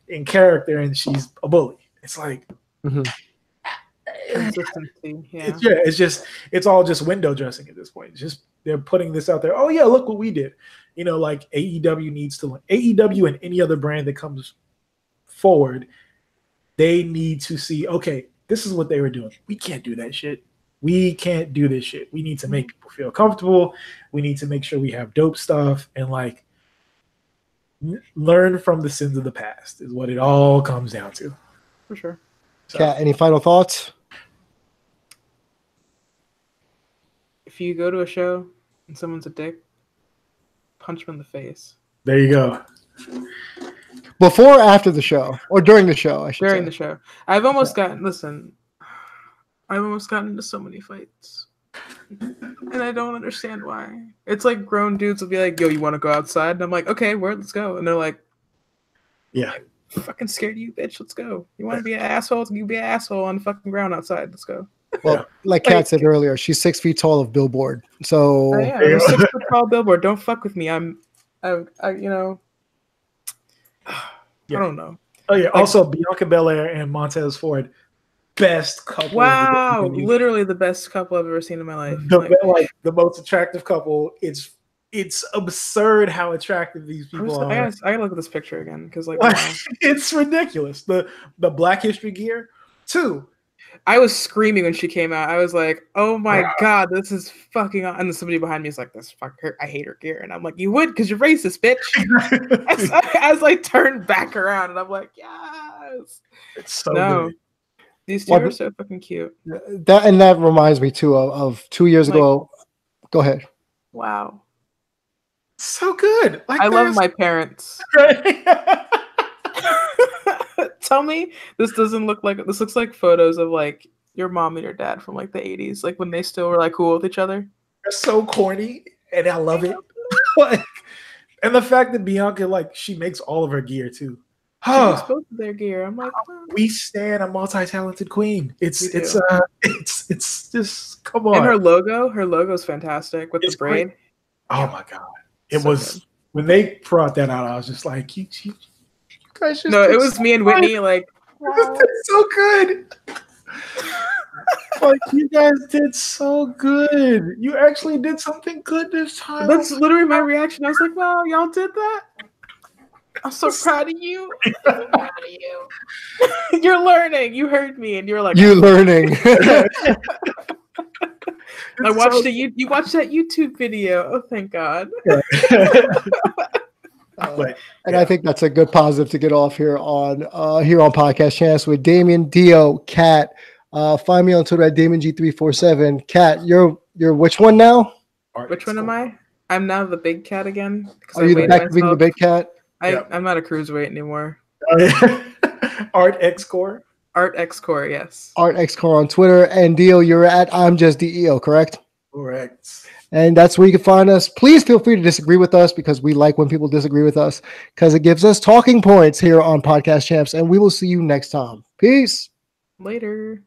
in character and she's a bully. It's like, consistency. Yeah. It's all just window dressing at this point. It's just they're putting this out there. Oh yeah, look what we did. Like AEW and any other brand that comes forward, they need to see, okay, this is what they were doing. We can't do that shit. We can't do this shit. We need to make people feel comfortable. We need to make sure we have dope stuff and like learn from the sins of the past is what it all comes down to. For sure. So, Kat, any final thoughts? If you go to a show and someone's a dick, punch them in the face. There you go. Before or after the show? Or during the show, I should say. During the show. I've almost gotten into so many fights. And I don't understand why. It's like grown dudes will be like, yo, you want to go outside? And I'm like, okay, let's go. And they're like, yeah. I'm fucking scared of you, bitch. Let's go. You want to be an asshole? You be an asshole on the fucking ground outside. Let's go. Well, like Kat said earlier, she's 6 feet tall of billboard. So I'm 6 foot tall billboard. Don't fuck with me. I don't know. Oh yeah. Also, Bianca Belair and Montez Ford, best couple. Wow, literally the best couple I've ever seen in my life. The most attractive couple. It's absurd how attractive these people are. I gotta look at this picture again because wow. It's ridiculous. The Black History gear too. I was screaming when she came out. I was like, "Oh my god, this is fucking!" And then somebody behind me is like, "This fuck her. I hate her gear." And I'm like, "You would, because you're racist, bitch." as I turned back around, and I'm like, "Yes." It's so good. These two are so fucking cute. That reminds me too of 2 years ago. Go ahead. Wow. So good. I love my parents. Tell me this doesn't look like this. Looks like photos of like your mom and your dad from like the 80s, like when they still were like cool with each other. They're so corny, and I love it. And the fact that Bianca, she makes all of her gear too. Both of their gear. I'm like, we stand a multi-talented queen. It's just come on. And her logo's fantastic with the braid. Great. Oh my god. It was good. When they brought that out, I was just like, you guys just it was me and Whitney, like, wow. So good. You guys did so good. You actually did something good this time. That's literally my reaction. I was like, wow, y'all did that? I'm so proud of you. I'm so proud of you. You're learning. You heard me, and you're like, "You learning?" I watched you watched that YouTube video. Oh, thank God. I think that's a good positive to get off here on Podcast Champs with Damian, Dio, Kat. Find me on Twitter at DamianG347. Kat, you're which one now? Which one am I? I'm now the big cat again. Are you back to being the big cat? I'm not a cruiserweight anymore. Art X Core. Art X Core, yes. Art X Core on Twitter. And Dio, you're at I'm Just DEO, correct? Correct. And that's where you can find us. Please feel free to disagree with us because we like when people disagree with us because it gives us talking points here on Podcast Champs. And we will see you next time. Peace. Later.